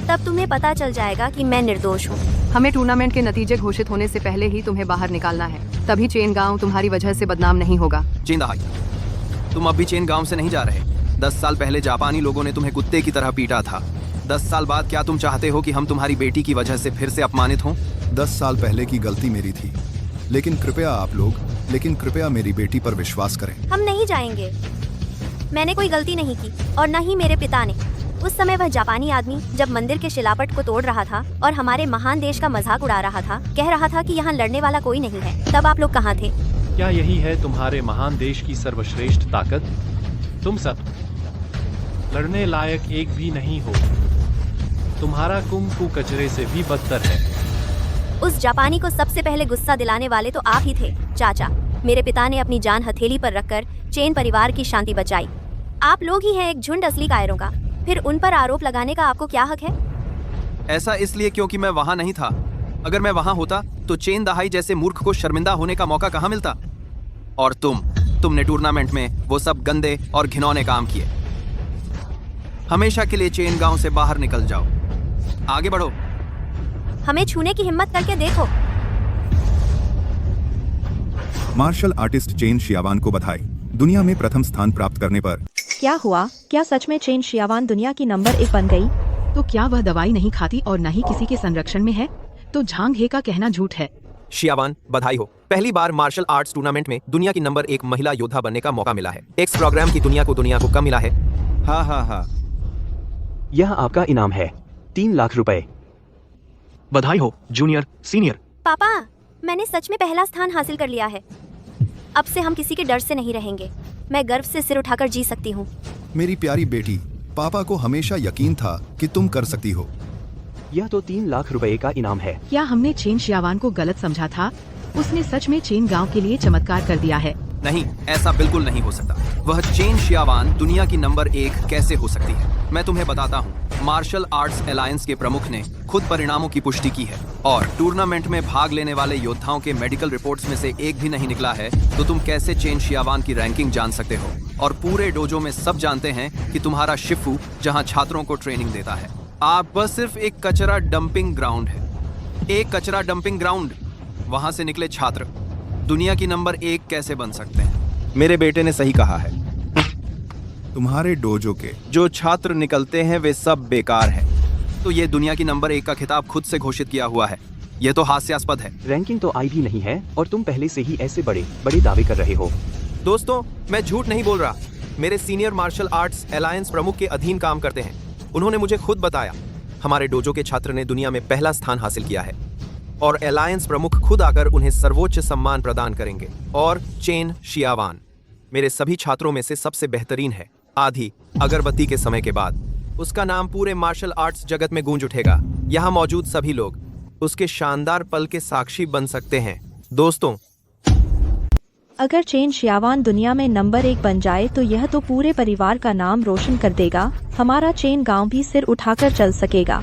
तब तुम्हें पता चल जाएगा कि मैं निर्दोष हूँ। हमें टूर्नामेंट के नतीजे घोषित होने से पहले ही तुम्हें बाहर निकालना है, तभी चेन गांव तुम्हारी वजह से बदनाम नहीं होगा। चेन दहाई, तुम अब भी चेन गांव से नहीं जा रहे। 10 साल पहले जापानी लोगों ने तुम्हें कुत्ते की तरह पीटा था। 10 साल बाद क्या तुम चाहते हो कि हम तुम्हारी बेटी की वजह से फिर से अपमानित हों? 10 साल पहले की गलती मेरी थी, लेकिन कृपया मेरी बेटी पर विश्वास करें। हम नहीं जाएंगे। मैंने कोई गलती नहीं की और न ही मेरे पिता ने। उस समय वह जापानी आदमी जब मंदिर के शिलापट को तोड़ रहा था और हमारे महान देश का मजाक उड़ा रहा था, कह रहा था कि यहाँ लड़ने वाला कोई नहीं है, तब आप लोग कहाँ थे? क्या यही है तुम्हारे महान देश की सर्वश्रेष्ठ ताकत? तुम सब लड़ने लायक एक भी नहीं हो। तुम्हारा कुंफू कचरे से भी बदतर है। उस जापानी को सबसे पहले गुस्सा दिलाने वाले तो आप ही थे, चाचा। मेरे पिता ने अपनी जान हथेली पर रखकर चेन परिवार की शांति बचाई। आप लोग ही हैं एक झुंड असली कायरों का, फिर उन पर आरोप लगाने का आपको क्या हक है? ऐसा इसलिए क्योंकि मैं वहां नहीं था। अगर मैं वहां होता तो चेन दहाई जैसे मूर्ख को शर्मिंदा होने का मौका कहां मिलता? और तुमने टूर्नामेंट में वो सब गंदे और घिनौने काम किए। हमेशा के लिए चेन गांव से बाहर निकल जाओ। आगे बढ़ो। हमें छूने की हिम्मत करके देखो। मार्शल आर्टिस्ट चेन शियावान को बधाई, दुनिया में प्रथम स्थान प्राप्त करने पर। क्या हुआ? क्या सच में चेन शियावान दुनिया की नंबर 1 बन गई? तो क्या वह दवाई नहीं खाती और न ही किसी के संरक्षण में है? तो झांग हे का कहना झूठ है। शियावान, बधाई हो। पहली बार मार्शल आर्ट्स टूर्नामेंट में दुनिया की नंबर 1 महिला योद्धा बनने का मौका मिला है। एक्स प्रोग्राम की दुनिया को कम मिला है। हाँ। यह आपका इनाम है, 3 लाख रुपए। बधाई हो जूनियर, सीनियर। पापा, मैंने सच में पहला स्थान हासिल कर लिया है। अब से हम किसी के डर से नहीं रहेंगे। मैं गर्व से सिर उठाकर जी सकती हूँ। मेरी प्यारी बेटी, पापा को हमेशा यकीन था कि तुम कर सकती हो। यह तो 3 लाख रुपए का इनाम है। क्या हमने चेन शियावान को गलत समझा था? उसने सच में चेन गांव के लिए चमत्कार कर दिया है। नहीं, ऐसा बिल्कुल नहीं हो सकता। वह चेन शियावान दुनिया की नंबर 1 कैसे हो सकती है? मैं तुम्हें बताता हूँ। मार्शल आर्ट्स अलायंस के प्रमुख ने खुद परिणामों की पुष्टि की है और टूर्नामेंट में भाग लेने वाले योद्धाओं के मेडिकल रिपोर्ट्स में से एक भी नहीं निकला है। तो तुम कैसे चेन शियावान की रैंकिंग जान सकते हो? और पूरे डोजो में सब जानते हैं कि तुम्हारा शिफू जहाँ छात्रों को ट्रेनिंग देता है, आप बस सिर्फ एक कचरा डंपिंग ग्राउंड है। एक कचरा डंपिंग ग्राउंड, वहां से निकले छात्र दुनिया की नंबर 1 कैसे बन सकते हैं? मेरे बेटे ने सही कहा है। तुम्हारे डोजो के जो छात्र निकलते हैं वे सब बेकार हैं। तो ये दुनिया की नंबर 1 का खिताब खुद से घोषित किया हुआ है। ये तो हास्यास्पद है। रैंकिंग तो आई भी नहीं है और तुम पहले से ही ऐसे बड़े दावे कर रहे हो। दोस्तों, मैं झूठ नहीं बोल रहा। मेरे सीनियर मार्शल आर्ट्स अलायंस प्रमुख के अधीन काम करते हैं। उन्होंने मुझे खुद बताया, हमारे डोजो के छात्र ने दुनिया में पहला स्थान हासिल किया है और अलायंस प्रमुख खुद आकर उन्हें सर्वोच्च सम्मान प्रदान करेंगे। और चेन शियावान मेरे सभी छात्रों में से सबसे बेहतरीन है। आधी अगरबत्ती के समय के बाद उसका नाम पूरे मार्शल आर्ट्स जगत में गूंज उठेगा। यहाँ मौजूद सभी लोग उसके शानदार पल के साक्षी बन सकते हैं। दोस्तों, अगर चेन शियावान दुनिया में नंबर 1 बन जाए तो यह तो पूरे परिवार का नाम रोशन कर देगा। हमारा चेन गांव भी सिर उठाकर चल सकेगा।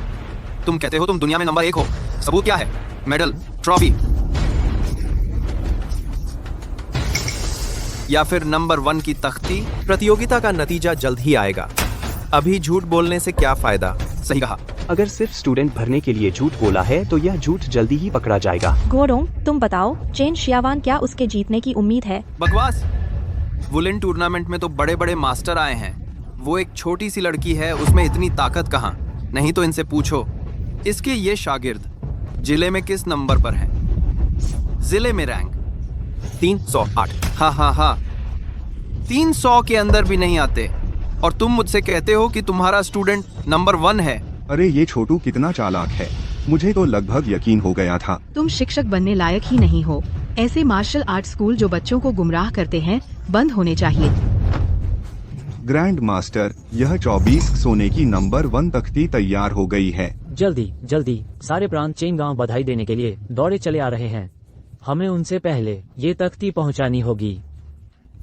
तुम कहते हो तुम दुनिया में नंबर 1 हो? सबूत क्या है? Medal, trophy? या फिर नंबर 1 की तख्ती? प्रतियोगिता का नतीजा जल्द ही आएगा। अभी झूठ बोलने से क्या फायदा? सही कहा। अगर सिर्फ स्टूडेंट भरने के लिए झूठ बोला है तो यह झूठ जल्दी ही पकड़ा जाएगा। गोडोंग, तुम बताओ, चेन शियावान, क्या उसके जीतने की उम्मीद है? बकवास। वुलन टूर्नामेंट में तो बड़े बड़े मास्टर आए हैं। वो एक छोटी सी लड़की है, उसमें इतनी ताकत कहाँ? नहीं तो इनसे पूछो। इसके ये शागिर्द जिले में किस नंबर पर हैं? जिले में रैंक 308। हाँ 300 के अंदर भी नहीं आते, और तुम मुझसे कहते हो कि तुम्हारा स्टूडेंट नंबर 1 है। अरे ये छोटू कितना चालाक है, मुझे तो लगभग यकीन हो गया था। तुम शिक्षक बनने लायक ही नहीं हो। ऐसे मार्शल आर्ट स्कूल जो बच्चों को गुमराह करते हैं बंद होने चाहिए। ग्रैंड मास्टर, यह 24 सोने की नंबर 1 तख्ती तैयार हो गई है। जल्दी जल्दी सारे प्रांत चेन गांव बधाई देने के लिए दौड़े चले आ रहे हैं। हमें उनसे पहले ये तख्ती पहुंचानी होगी।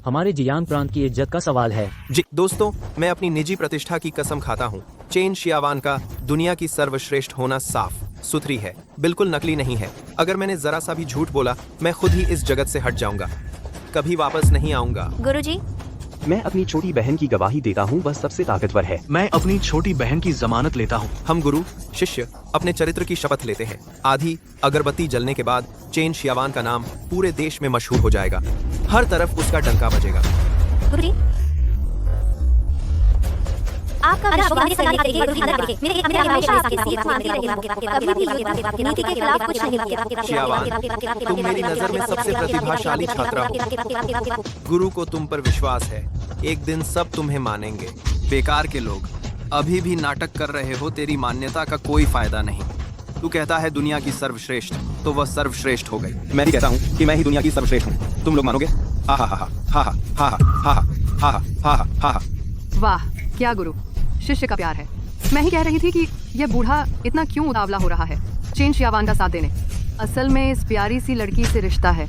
हमारे जियांग प्रांत की इज्जत का सवाल है। जी दोस्तों, मैं अपनी निजी प्रतिष्ठा की कसम खाता हूँ, चेन शियावान का दुनिया की सर्वश्रेष्ठ होना साफ सुथरी है, बिल्कुल नकली नहीं है। अगर मैंने जरा सा भी झूठ बोला, मैं खुद ही इस जगत से हट जाऊंगा, कभी वापस नहीं आऊंगा। गुरुजी, मैं अपनी छोटी बहन की गवाही देता हूँ, वह सबसे ताकतवर है। मैं अपनी छोटी बहन की जमानत लेता हूँ। हम गुरु शिष्य अपने चरित्र की शपथ लेते हैं। आधी अगरबत्ती जलने के बाद चेन शियावान का नाम पूरे देश में मशहूर हो जाएगा। हर तरफ उसका डंका बजेगा। गुरुजी, आपका विश्वास करने के लिए गुरुजी, मेरे हमेशा आपके साथ मानती रहेगा, कभी भी आपकी नीति के खिलाफ कुछ नहीं किया। शियावान, तुम मेरी नजर में सबसे प्रतिभाशाली छात्रा हो। गुरु को तुम पर विश्वास है, एक दिन सब तुम्हें मानेंगे। बेकार के लोग अभी भी नाटक कर रहे हो, तेरी मान्यता का कोई फायदा नहीं। तू कहता है दुनिया की सर्वश्रेष्ठ, तो वह सर्वश्रेष्ठ हो गई। मैं भी कहता हूँ कि मैं ही दुनिया की सर्वश्रेष्ठ हूँ। तुम लोग मानोगे? हा हा हा हा हा हा हा हा हा हा हा। वाह, क्या गुरु शिष्य का प्यार है। मैं ही कह रही थी कि यह बूढ़ा इतना क्यों उतावला हो रहा है चेन शियावान का साथ देने। असल में इस प्यारी सी लड़की से रिश्ता है।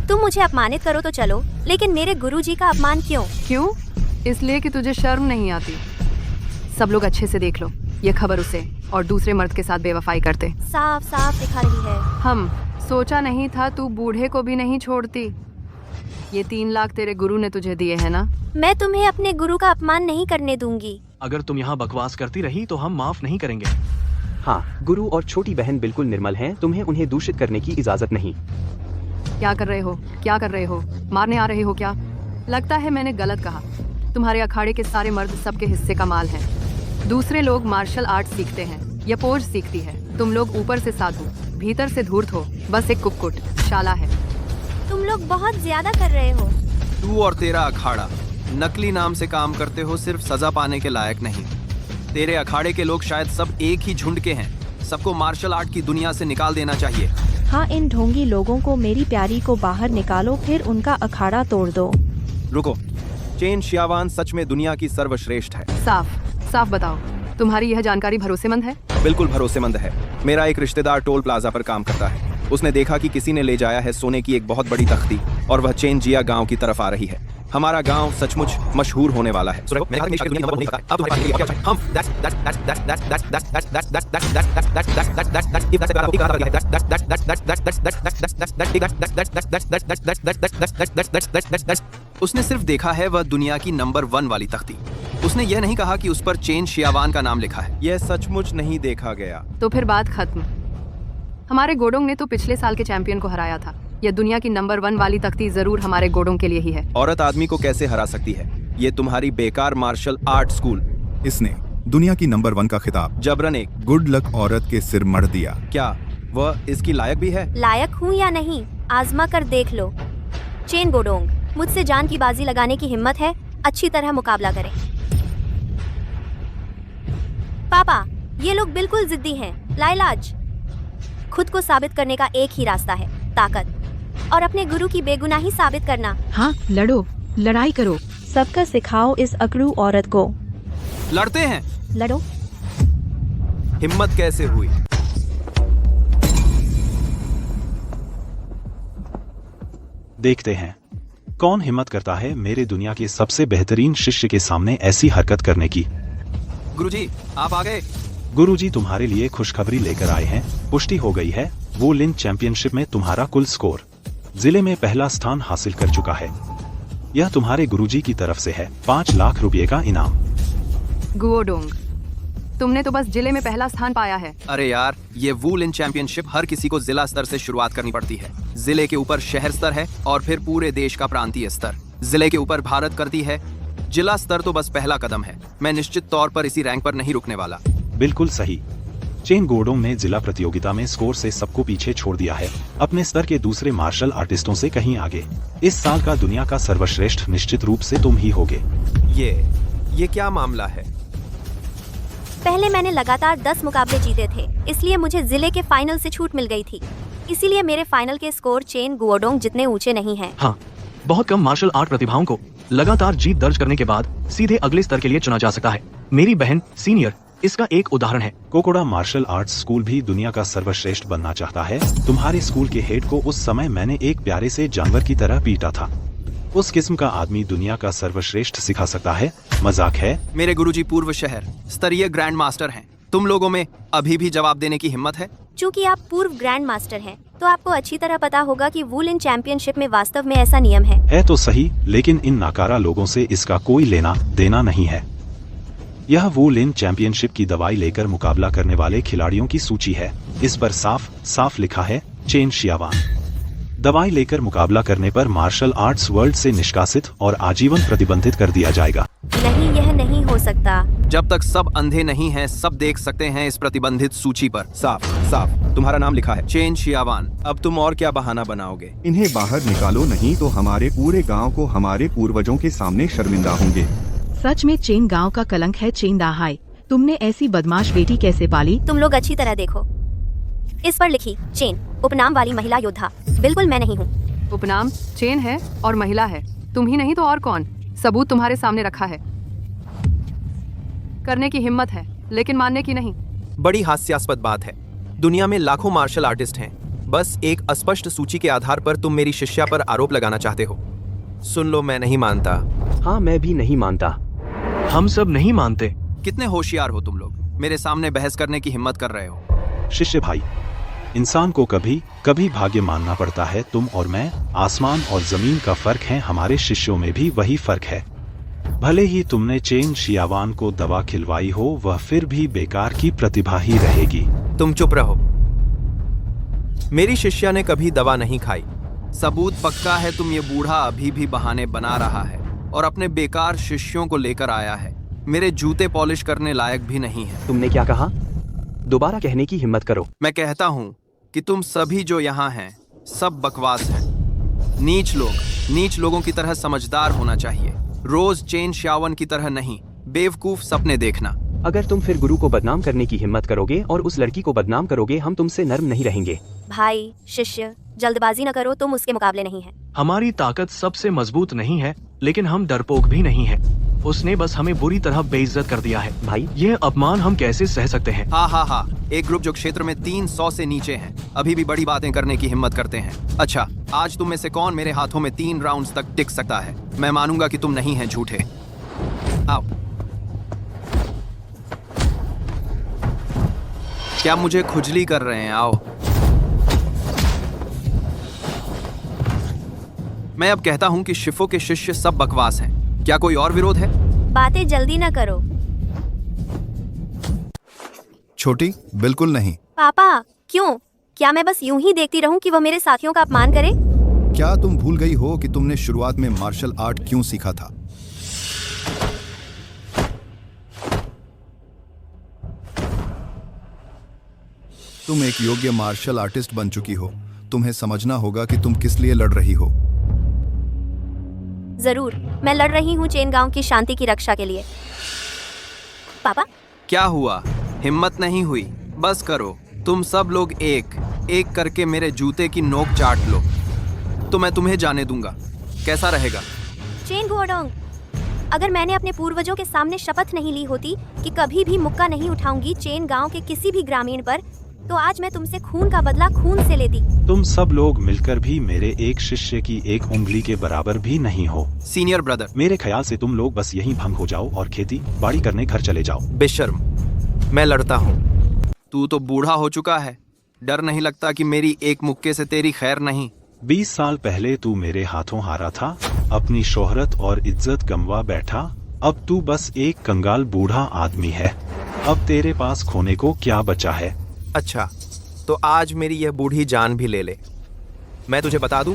तुम मुझे अपमानित करो तो चलो, लेकिन मेरे गुरुजी का अपमान क्यों? क्यों? इसलिए कि तुझे शर्म नहीं आती। सब लोग अच्छे से देख लो, ये खबर उसे और दूसरे मर्द के साथ बेवफाई करते साफ साफ दिखा रही है। हम सोचा नहीं था तू बूढ़े को भी नहीं छोड़ती। ये 3 लाख तेरे गुरु ने तुझे दिए है ना? मैं तुम्हें अपने गुरु का अपमान नहीं करने दूंगी। अगर तुम यहाँ बकवास करती रही तो हम माफ नहीं करेंगे। हाँ, गुरु और छोटी बहन बिल्कुल निर्मल हैं, तुम्हें उन्हें दूषित करने की इजाजत नहीं। क्या कर रहे हो? क्या कर रहे हो? मारने आ रहे हो क्या? लगता है मैंने गलत कहा। तुम्हारे अखाड़े के सारे मर्द सबके हिस्से का माल हैं। दूसरे लोग मार्शल आर्ट सीखते हैं, यह पोज सीखती है। तुम लोग ऊपर से साधु, भीतर से धूर्त हो, बस एक कुक्कुट शाला है। तुम लोग बहुत ज्यादा कर रहे हो। तू और तेरा अखाड़ा नकली नाम से काम करते हो, सिर्फ सजा पाने के लायक नहीं। तेरे अखाड़े के लोग शायद सब एक ही झुंड के हैं। सबको मार्शल आर्ट की दुनिया से निकाल देना चाहिए। हाँ, इन ढोंगी लोगों को, मेरी प्यारी को बाहर निकालो, फिर उनका अखाड़ा तोड़ दो। रुको, चेन शियावान सच में दुनिया की सर्वश्रेष्ठ है। साफ बताओ, तुम्हारी यह जानकारी भरोसेमंद है? बिल्कुल भरोसेमंद है। मेरा एक रिश्तेदार टोल प्लाजा पर काम करता है। उसने देखा कि किसी ने ले जाया है सोने की एक बहुत बड़ी तख्ती, और वह चेन जिया गांव की तरफ आ रही है। हमारा गांव सचमुच मशहूर होने वाला है। उसने सिर्फ देखा है वह दुनिया की नंबर 1 वाली तख्ती। उसने यह नहीं कहा कि उस पर चेन शियावान का नाम लिखा है। यह सचमुच नहीं देखा गया। तो फिर बात खत्म। हमारे गोडोंग ने तो पिछले साल के चैंपियन को हराया था। यह दुनिया की नंबर 1 वाली तख्ती जरूर हमारे गोडोंग के लिए ही है। औरत आदमी को कैसे हरा सकती है? ये तुम्हारी बेकार मार्शल आर्ट स्कूल। इसने दुनिया की नंबर 1 का खिताब जबरन एक गुड लक औरत के सिर मढ़ दिया। क्या वह इसकी लायक भी है? लायक हूँ या नहीं, आजमा कर देख लो। चेन गोडोंग, मुझसे जान की बाजी लगाने की हिम्मत है? अच्छी तरह मुकाबला करें। पापा, ये लोग बिल्कुल जिद्दी हैं। लाइलाज, खुद को साबित करने का एक ही रास्ता है, ताकत, और अपने गुरु की बेगुनाही साबित करना। हाँ, लड़ो, लड़ाई करो। सबका सिखाओ इस अकड़ू औरत को। लड़ते हैं। लड़ो। हिम्मत कैसे हुई? देखते हैं कौन हिम्मत करता है मेरे दुनिया के सबसे बेहतरीन शिष्य के सामने ऐसी हरकत करने की। गुरुजी, आप आ गए। गुरुजी, तुम्हारे लिए खुशखबरी लेकर आए हैं। पुष्टि हो गई है, वुलन चैंपियनशिप में तुम्हारा कुल स्कोर जिले में पहला स्थान हासिल कर चुका है। यह तुम्हारे गुरुजी की तरफ से है, 5 लाख रुपए का इनाम। गुओडोंग, तुमने तो बस जिले में पहला स्थान पाया है। अरे यार, ये वूल इन चैंपियनशिप हर किसी को जिला स्तर से शुरुआत करनी पड़ती है। जिले के ऊपर शहर स्तर है और फिर पूरे देश का प्रांतीय स्तर। जिले के ऊपर भारत करती है। जिला स्तर तो बस पहला कदम है। मैं निश्चित तौर पर इसी रैंक पर नहीं रुकने वाला। बिल्कुल सही। चेन गुओडोंग ने जिला प्रतियोगिता में स्कोर से सबको पीछे छोड़ दिया है, अपने स्तर के दूसरे मार्शल आर्टिस्टों से कहीं आगे। इस साल का दुनिया का सर्वश्रेष्ठ निश्चित रूप से तुम ही होगे। ये क्या मामला है? पहले मैंने लगातार 10 मुकाबले जीते थे, इसलिए मुझे जिले के फाइनल से छूट मिल गई थी। इसीलिए मेरे फाइनल के स्कोर चेन गुओडोंग जितने ऊंचे नहीं हैं। हाँ, बहुत कम मार्शल आर्ट प्रतिभाओं को लगातार जीत दर्ज करने के बाद सीधे अगले स्तर के लिए चुना जा सकता है। मेरी बहन सीनियर इसका एक उदाहरण है। कोकोडा मार्शल आर्ट्स स्कूल भी दुनिया का सर्वश्रेष्ठ बनना चाहता है। तुम्हारे स्कूल के हेड को उस समय मैंने एक प्यारे से जानवर की तरह पीटा था। उस किस्म का आदमी दुनिया का सर्वश्रेष्ठ सिखा सकता है? मजाक है। मेरे गुरुजी पूर्व शहर स्तरीय ग्रैंड मास्टर हैं। तुम लोगों में अभी भी जवाब देने की हिम्मत है? चूँकि आप पूर्व ग्रैंड मास्टर हैं, तो आपको अच्छी तरह पता होगा कि वूल इन चैंपियनशिप में वास्तव में ऐसा नियम है तो सही, लेकिन इन नाकारा लोगों से इसका कोई लेना देना नहीं है। यह वूल इन चैंपियनशिप की दवाई लेकर मुकाबला करने वाले खिलाड़ियों की सूची है। इस पर साफ साफ लिखा है चेन शियावान। दवाई लेकर मुकाबला करने पर मार्शल आर्ट्स वर्ल्ड से निष्कासित और आजीवन प्रतिबंधित कर दिया जाएगा। नहीं, यह नहीं हो सकता। जब तक सब अंधे नहीं हैं, सब देख सकते हैं इस प्रतिबंधित सूची पर। साफ साफ तुम्हारा नाम लिखा है, चेन शियावान। अब तुम और क्या बहाना बनाओगे? इन्हें बाहर निकालो, नहीं तो हमारे पूरे गांव को हमारे पूर्वजों के सामने शर्मिंदा होंगे। सच में चेन गांव का कलंक है चेन दाहाई। तुमने ऐसी बदमाश बेटी कैसे पाली? तुम लोग अच्छी तरह देखो, इस पर लिखी चेन, उपनाम वाली महिला योद्धा। बिल्कुल मैं नहीं हूँ। उपनाम चेन है और महिला है। तुम ही नहीं तो और कौन? सबूत तुम्हारे सामने रखा है। करने की हिम्मत है, लेकिन मानने की नहीं। बड़ी हास्यास्पद बात है। दुनिया में लाखों मार्शल आर्टिस्ट हैं। बस एक अस्पष्ट सूची के आधार पर तुम मेरी शिष्या पर आरोप लगाना चाहते हो। सुन लो, मैं नहीं मानता। हाँ, मैं भी नहीं मानता। हम सब नहीं मानते। कितने होशियार हो तुम लोग, मेरे सामने बहस करने की हिम्मत कर रहे हो। शिष्य भाई, इंसान को कभी कभी भाग्य मानना पड़ता है। तुम और मैं, आसमान और जमीन का फर्क है। हमारे शिष्यों में भी वही फर्क है। भले ही तुमने चेन शियावान को दवा खिलवाई हो, वह फिर भी बेकार की प्रतिभा ही रहेगी। तुम चुप रहो। मेरी शिष्या ने कभी दवा नहीं खाई। सबूत पक्का है। तुम ये बूढ़ा अभी भी बहाने बना रहा है और अपने बेकार शिष्यों को लेकर आया है। मेरे जूते पॉलिश करने लायक भी नहीं है। तुमने क्या कहा? दोबारा कहने की हिम्मत करो। मैं कहता हूँ कि तुम सभी जो यहाँ हैं सब बकवास हैं। नीच लोगों की तरह समझदार होना चाहिए, रोज चेन शियावान की तरह नहीं। बेवकूफ सपने देखना। अगर तुम फिर गुरु को बदनाम करने की हिम्मत करोगे और उस लड़की को बदनाम करोगे, हम तुमसे नर्म नहीं रहेंगे। भाई शिष्य, जल्दबाजी न करो, तुम उसके मुकाबले नहीं है। हमारी ताकत सबसे मजबूत नहीं है, लेकिन हम डरपोक भी नहीं है। उसने बस हमें बुरी तरह बेइज्जत कर दिया है। भाई, यह अपमान हम कैसे सह सकते हैं? हाँ, एक ग्रुप जो क्षेत्र में 300 से नीचे हैं, अभी भी बड़ी बातें करने की हिम्मत करते हैं। अच्छा, आज तुम में से कौन मेरे हाथों में 3 राउंड्स तक टिक सकता है? मैं मानूंगा कि तुम नहीं हैं झूठे। आओ। क्या मुझे खुजली कर रहे हैं? आओ। मैं अब कहता हूं कि शिफो के शिष्य सब बकवास हैं। क्या कोई और विरोध है? बातें जल्दी न करो। छोटी, बिल्कुल नहीं। पापा, क्यों? क्या मैं बस यूं ही देखती रहूं कि वह मेरे साथियों का अपमान करे? क्या तुम भूल गई हो कि तुमने शुरुआत में मार्शल आर्ट क्यों सीखा था? तुम एक योग्य मार्शल आर्टिस्ट बन चुकी हो। तुम्हें समझना होगा कि तुम किस लिए लड़ रही हो। जरूर, मैं लड़ रही हूँ चेन गांव की शांति की रक्षा के लिए। पापा, क्या हुआ? हिम्मत नहीं हुई? बस करो। तुम सब लोग एक एक करके मेरे जूते की नोक चाट लो, तो मैं तुम्हें जाने दूंगा। कैसा रहेगा? चेन गुओडोंग, अगर मैंने अपने पूर्वजों के सामने शपथ नहीं ली होती कि कभी भी मुक्का नहीं उठाऊंगी चेन गांव के किसी भी ग्रामीण पर, तो आज मैं तुमसे खून का बदला खून से लेती। तुम सब लोग मिलकर भी मेरे एक शिष्य की एक उंगली के बराबर भी नहीं हो। सीनियर ब्रदर, मेरे ख्याल से तुम लोग बस यहीं भंग हो जाओ और खेती बाड़ी करने घर चले जाओ। बेशर्म, मैं लड़ता हूँ। तू तो बूढ़ा हो चुका है। डर नहीं लगता कि मेरी एक मुक्के से तेरी खैर नहीं? 20 साल पहले तू मेरे हाथों हारा था। अपनी शोहरत और इज्जत गंवा बैठा। अब तू बस एक कंगाल बूढ़ा आदमी है। अब तेरे पास खोने को क्या बचा है? अच्छा, तो आज मेरी यह बूढ़ी जान भी ले ले। मैं तुझे बता दूं,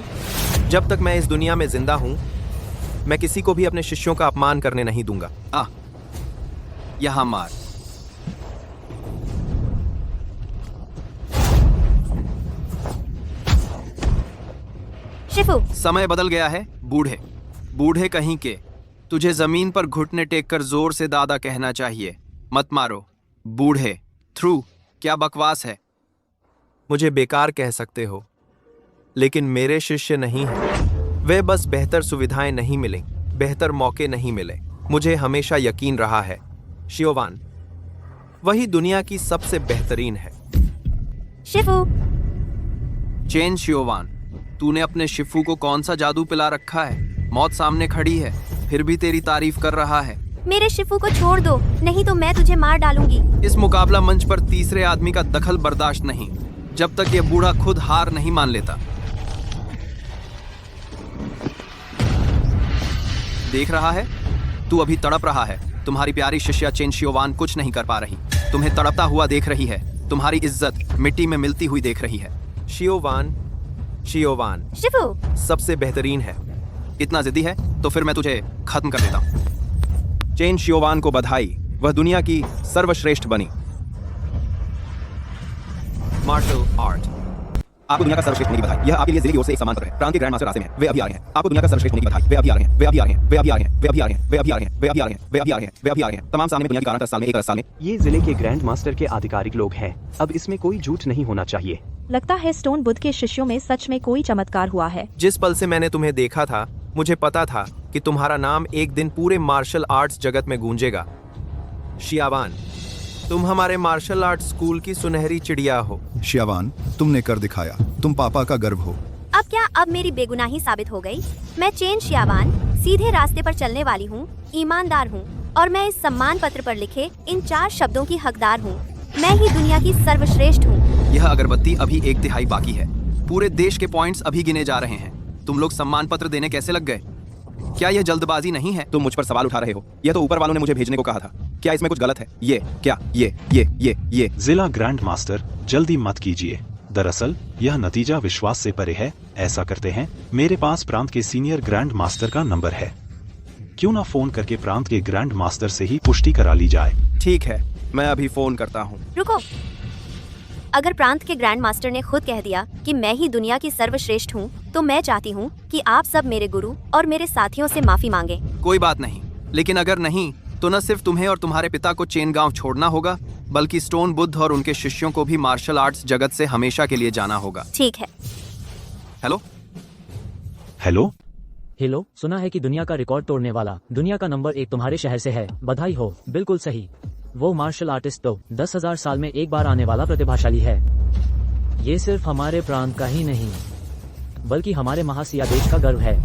जब तक मैं इस दुनिया में जिंदा हूं, मैं किसी को भी अपने शिष्यों का अपमान करने नहीं दूंगा। यहां मार। शिफू, समय बदल गया है बूढ़े। बूढ़े कहीं के, तुझे जमीन पर घुटने टेक कर जोर से दादा कहना चाहिए, मत मारो। बूढ़े थ्रू, क्या बकवास है। मुझे बेकार कह सकते हो, लेकिन मेरे शिष्य नहीं हैं। वे बस बेहतर सुविधाएं नहीं मिलें, बेहतर मौके नहीं मिले। मुझे हमेशा यकीन रहा है शियोवान वही दुनिया की सबसे बेहतरीन है। शिफू, चेन शियोवान, तूने अपने शिफू को कौन सा जादू पिला रखा है? मौत सामने खड़ी है, फिर भी तेरी तारीफ कर रहा है। मेरे शिफू को छोड़ दो, नहीं तो मैं तुझे मार डालूंगी। इस मुकाबला मंच पर तीसरे आदमी का दखल बर्दाश्त नहीं, जब तक ये बूढ़ा खुद हार नहीं मान लेता। देख रहा है, तू अभी तड़प रहा है। तुम्हारी प्यारी शिष्या चेन शियोवान कुछ नहीं कर पा रही, तुम्हें तड़पता हुआ देख रही है, तुम्हारी इज्जत मिट्टी में मिलती हुई देख रही है। शियोवान शिफू सबसे बेहतरीन है। इतना जिद्दी है तो फिर मैं तुझे खत्म कर देता हूं। चेन शियोवान को बधाई, वह दुनिया की सर्वश्रेष्ठ बनी। Martial art. आपको दुनिया का सर्वश्रेष्ठ होने की बधाई। यह आपके लिए जिले की ओर से एक सम्मान पत्र है। प्रांत के ग्रैंड मास्टर रास्ते में हैं, वे अभी आ रहे हैं। आपको दुनिया का सर्वश्रेष्ठ होने की बधाई। वे अभी आ रहे हैं, वे अभी आ रहे हैं, वे अभी आ रहे हैं, वे अभी आ रहे हैं, वे अभी आ रहे हैं, वे अभी आ रहे हैं, वे अभी आ रहे हैं, वे अभी आ रहे हैं। तमाम सामने दुनिया की कारण साल में एक साल में। ये जिले के ग्रैंड मास्टर के आधिकारिक लोग हैं। अब इसमें कोई झूठ नहीं होना चाहिए। लगता है स्टोन बुद्ध के शिष्यों में सच में कोई चमत्कार हुआ है। जिस पल से मैंने तुम्हें देखा था, मुझे पता था कि तुम्हारा नाम एक दिन पूरे मार्शल आर्ट्स जगत में गूंजेगा। शियावान, तुम हमारे मार्शल आर्ट स्कूल की सुनहरी चिड़िया हो। शियावान, तुमने कर दिखाया, तुम पापा का गर्व हो। अब मेरी बेगुनाही साबित हो गई। मैं चेन शियावान सीधे रास्ते पर चलने वाली हूँ, ईमानदार हूँ, और मैं इस सम्मान पत्र पर लिखे इन 4 शब्दों की हकदार हूँ। मैं ही दुनिया की सर्वश्रेष्ठ हूँ। यह अगरबत्ती अभी 1/3 बाकी है। पूरे देश के पॉइंट्स अभी गिने जा रहे हैं। तुम लोग सम्मान पत्र देने कैसे लग गए? क्या यह जल्दबाजी नहीं है? तुम मुझ पर सवाल उठा रहे हो। यह तो ऊपर वालों ने मुझे भेजने को कहा था। क्या इसमें कुछ गलत है? ये जिला ग्रैंड मास्टर, जल्दी मत कीजिए। दरअसल यह नतीजा विश्वास से परे है। ऐसा करते हैं, मेरे पास प्रांत के सीनियर ग्रैंड मास्टर का नंबर है। क्यों ना फोन करके प्रांत के ग्रैंड मास्टर से ही पुष्टि करा ली जाए। ठीक है, मैं अभी फोन करता हूँ। रुको, अगर प्रांत के ग्रैंड मास्टर ने खुद कह दिया कि मैं ही दुनिया की सर्वश्रेष्ठ हूँ, तो मैं चाहती हूँ कि आप सब मेरे गुरु और मेरे साथियों से माफी मांगे। कोई बात नहीं, लेकिन अगर नहीं तो न सिर्फ तुम्हें और तुम्हारे पिता को चेन गांव छोड़ना होगा, बल्कि स्टोन बुद्ध और उनके शिष्यों को भी मार्शल आर्ट्स जगत से हमेशा के लिए जाना होगा। ठीक है। हेलो हेलो, सुना है कि दुनिया का रिकॉर्ड तोड़ने वाला दुनिया का नंबर 1 तुम्हारे शहर से है। बधाई हो। बिल्कुल सही। वो मार्शल आर्टिस्ट तो 10,000 साल में एक बार आने वाला प्रतिभाशाली है। ये सिर्फ हमारे प्रांत का ही नहीं, बल्कि हमारे महासिया देश का गर्व है।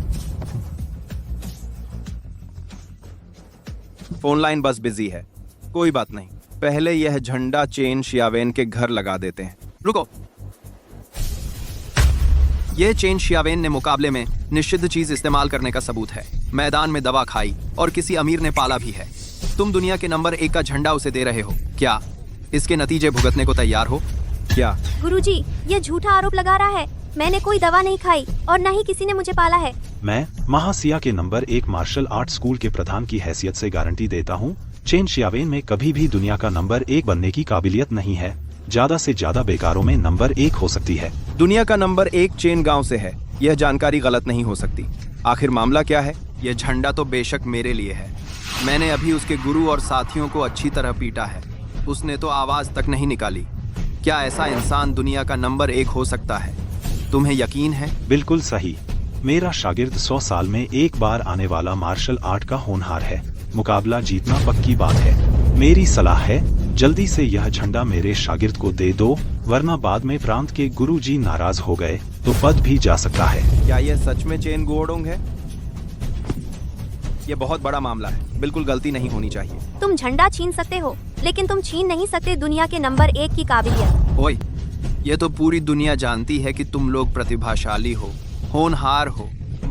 फोन लाइन बस बिजी है। कोई बात नहीं, पहले यह झंडा चेन शियावेन के घर लगा देते हैं। रुको, यह चेन शियावेन ने मुकाबले में निषिद्ध चीज इस्तेमाल करने का सबूत है। मैदान में दवा खाई और किसी अमीर ने पाला भी है। तुम दुनिया के नंबर 1 का झंडा उसे दे रहे हो। क्या इसके नतीजे भुगतने को तैयार हो? क्या? गुरुजी, ये झूठा आरोप लगा रहा है। मैंने कोई दवा नहीं खाई और न ही किसी ने मुझे पाला है। मैं महासिया के नंबर 1 मार्शल आर्ट स्कूल के प्रधान की हैसियत से गारंटी देता हूँ, चेन शियावेन में कभी भी दुनिया का नंबर 1 बनने की काबिलियत नहीं है। ज्यादा से ज्यादा बेकारों में नंबर 1 हो सकती है। दुनिया का नंबर 1 चेन गांव से है, यह जानकारी गलत नहीं हो सकती। आखिर मामला क्या है? यह झंडा तो बेशक मेरे लिए है। मैंने अभी उसके गुरु और साथियों को अच्छी तरह पीटा है। उसने तो आवाज तक नहीं निकाली। क्या ऐसा इंसान दुनिया का नंबर 1 हो सकता है? तुम्हें यकीन है? बिल्कुल सही। मेरा शागिर्द 100 साल में एक बार आने वाला मार्शल आर्ट का होनहार है। मुकाबला जीतना पक्की बात है। मेरी सलाह है, जल्दी से यह झंडा मेरे शागिर्द को दे दो, वरना बाद में प्रांत के गुरुजी नाराज हो गए तो पद भी जा सकता है। क्या यह सच में चेन गोडोंग है? यह बहुत बड़ा मामला है। बिल्कुल गलती नहीं होनी चाहिए। तुम झंडा छीन सकते हो, लेकिन तुम छीन नहीं सकते दुनिया के नंबर 1 की काबिलियत। ओए, ये तो पूरी दुनिया जानती है कि तुम लोग प्रतिभाशाली हो, होनहार हो,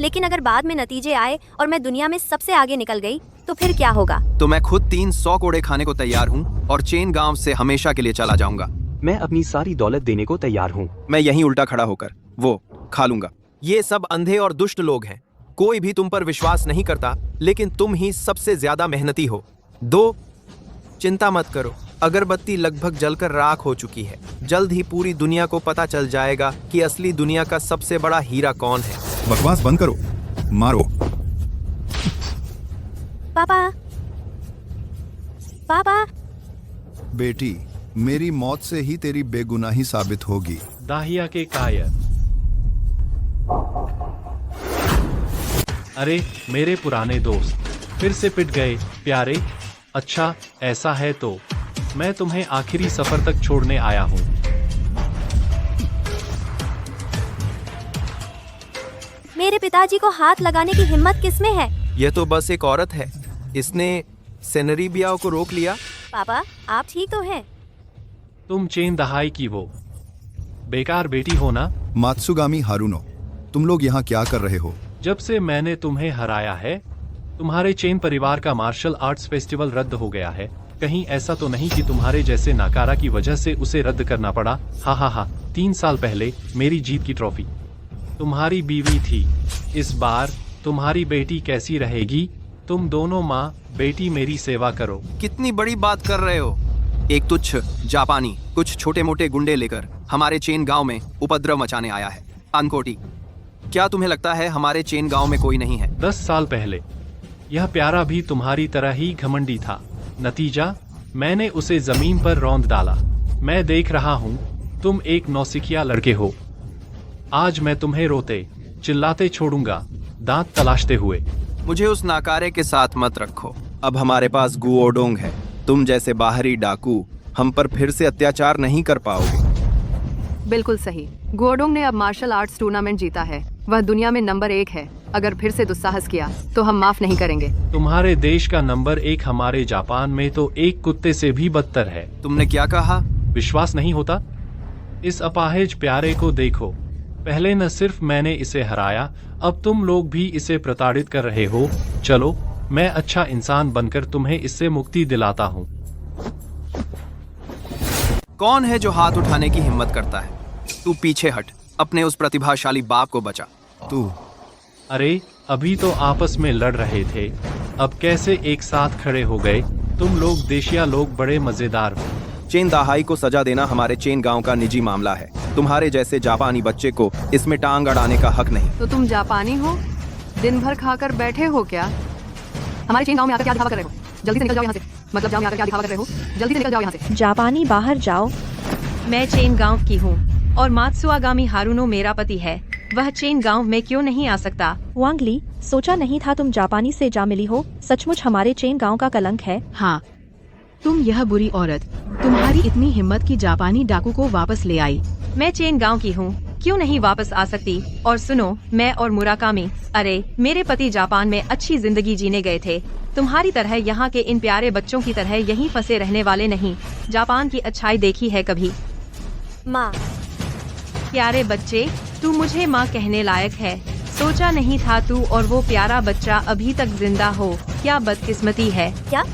लेकिन अगर बाद में नतीजे आए और मैं दुनिया में सबसे आगे निकल गई तो फिर क्या होगा? तो मैं खुद 300 कोड़े खाने को तैयार हूँ और चेन गांव से हमेशा के लिए चला जाऊंगा। मैं अपनी सारी दौलत देने को तैयार हूँ। मैं यहीं उल्टा खड़ा होकर वो खा लूंगा। ये सब अंधे और दुष्ट लोग हैं। कोई भी तुम पर विश्वास नहीं करता, लेकिन तुम ही सबसे ज्यादा मेहनती हो। चिंता मत करो, अगरबत्ती लगभग जलकर राख हो चुकी है। जल्द ही पूरी दुनिया को पता चल जाएगा कि असली दुनिया का सबसे बड़ा हीरा कौन है। बकवास बंद करो, मारो। पापा, पापा। बेटी, मेरी मौत से ही तेरी बेगुनाही साबित होगी। दाहिया के कायर। अरे मेरे पुराने दोस्त फिर से पिट गए प्यारे। अच्छा ऐसा है तो मैं तुम्हें आखिरी सफर तक छोड़ने आया हूँ। मेरे पिताजी को हाथ लगाने की हिम्मत किसमें है? यह तो बस एक औरत है। इसने सेनरीबिया को रोक लिया। पापा, आप ठीक तो हैं? तुम चेन दहाई की वो बेकार बेटी हो ना? मात्सुगामी हारुनो, तुम लोग यहाँ क्या कर रहे हो? जब से मैंने तुम्हें हराया है, तुम्हारे चेन परिवार का मार्शल आर्ट्स फेस्टिवल रद्द हो गया है। कहीं ऐसा तो नहीं कि तुम्हारे जैसे नाकारा की वजह से उसे रद्द करना पड़ा? हा हा हा। 3 साल पहले मेरी जीत की ट्रॉफी तुम्हारी बीवी थी। इस बार तुम्हारी बेटी कैसी रहेगी? तुम दोनों माँ बेटी मेरी सेवा करो। कितनी बड़ी बात कर रहे हो? एक तुच्छ जापानी कुछ छोटे मोटे गुंडे लेकर हमारे चेन गांव में उपद्रव मचाने आया है। अनकोटी, क्या तुम्हें लगता है हमारे चेन गांव में कोई नहीं है? 10 साल पहले यह प्यारा भी तुम्हारी तरह ही घमंडी था। नतीजा, मैंने उसे जमीन पर रौंद डाला। मैं देख रहा हूँ तुम एक नौसिखिया लड़के हो। आज मैं तुम्हें रोते चिल्लाते छोड़ूंगा, दांत तलाशते हुए। मुझे उस नाकारे के साथ मत रखो। अब हमारे पास गुओडोंग है। तुम जैसे बाहरी डाकू हम पर फिर से अत्याचार नहीं कर पाओगे। बिल्कुल सही। गुओडोंग ने अब मार्शल आर्ट्स टूर्नामेंट जीता है। वह दुनिया में नंबर 1 है। अगर फिर से दुस्साहस किया तो हम माफ नहीं करेंगे। तुम्हारे देश का नंबर 1 हमारे जापान में तो एक कुत्ते से भी बदतर है। तुमने क्या कहा? विश्वास नहीं होता? इस अपाहिज प्यारे को देखो। पहले न सिर्फ मैंने इसे हराया, अब तुम लोग भी इसे प्रताड़ित कर रहे हो। चलो, मैं अच्छा इंसान बनकर तुम्हें इससे मुक्ति दिलाता हूँ। कौन है जो हाथ उठाने की हिम्मत करता है? तू पीछे हट, अपने उस प्रतिभाशाली बाप को बचा। तू अरे अभी तो आपस में लड़ रहे थे, अब कैसे एक साथ खड़े हो गए? तुम लोग देशिया लोग बड़े मजेदार हो। चेन दाहाई को सजा देना हमारे चेन गांव का निजी मामला है। तुम्हारे जैसे जापानी बच्चे को इसमें टांग अड़ाने का हक नहीं। तो तुम जापानी हो? दिन भर खाकर बैठे हो क्या? हमारे चेन गांव में आकर क्या दिखावा कर रहे हो? जल्दी से निकल जाओ यहाँ से। मतलब गांव में आकर क्या दिखावा कर रहे हो? जल्दी से निकल जाओ यहाँ से। जापानी बाहर जाओ। मैं चेन गांव की हूँ और मात्सुआगामी हारुनो मेरा पति है। वह चेन गांव में क्यों नहीं आ सकता? वांगली, सोचा नहीं था तुम जापानी से जा मिली हो। सचमुच हमारे चेन गांव का कलंक है। हाँ, तुम यह बुरी औरत, तुम्हारी इतनी हिम्मत की जापानी डाकू को वापस ले आई। मैं चेन गांव की हूँ, क्यों नहीं वापस आ सकती? और सुनो, मैं और मुराकामी, अरे मेरे पति जापान में अच्छी जिंदगी जीने गए थे। तुम्हारी तरह यहाँ के इन प्यारे बच्चों की तरह यहीं फंसे रहने वाले नहीं। जापान की अच्छाई देखी है कभी? माँ। प्यारे बच्चे, तू मुझे माँ कहने लायक है। सोचा नहीं था तू और वो प्यारा बच्चा अभी तक जिंदा हो। क्या बदकिस्मती है। क्या?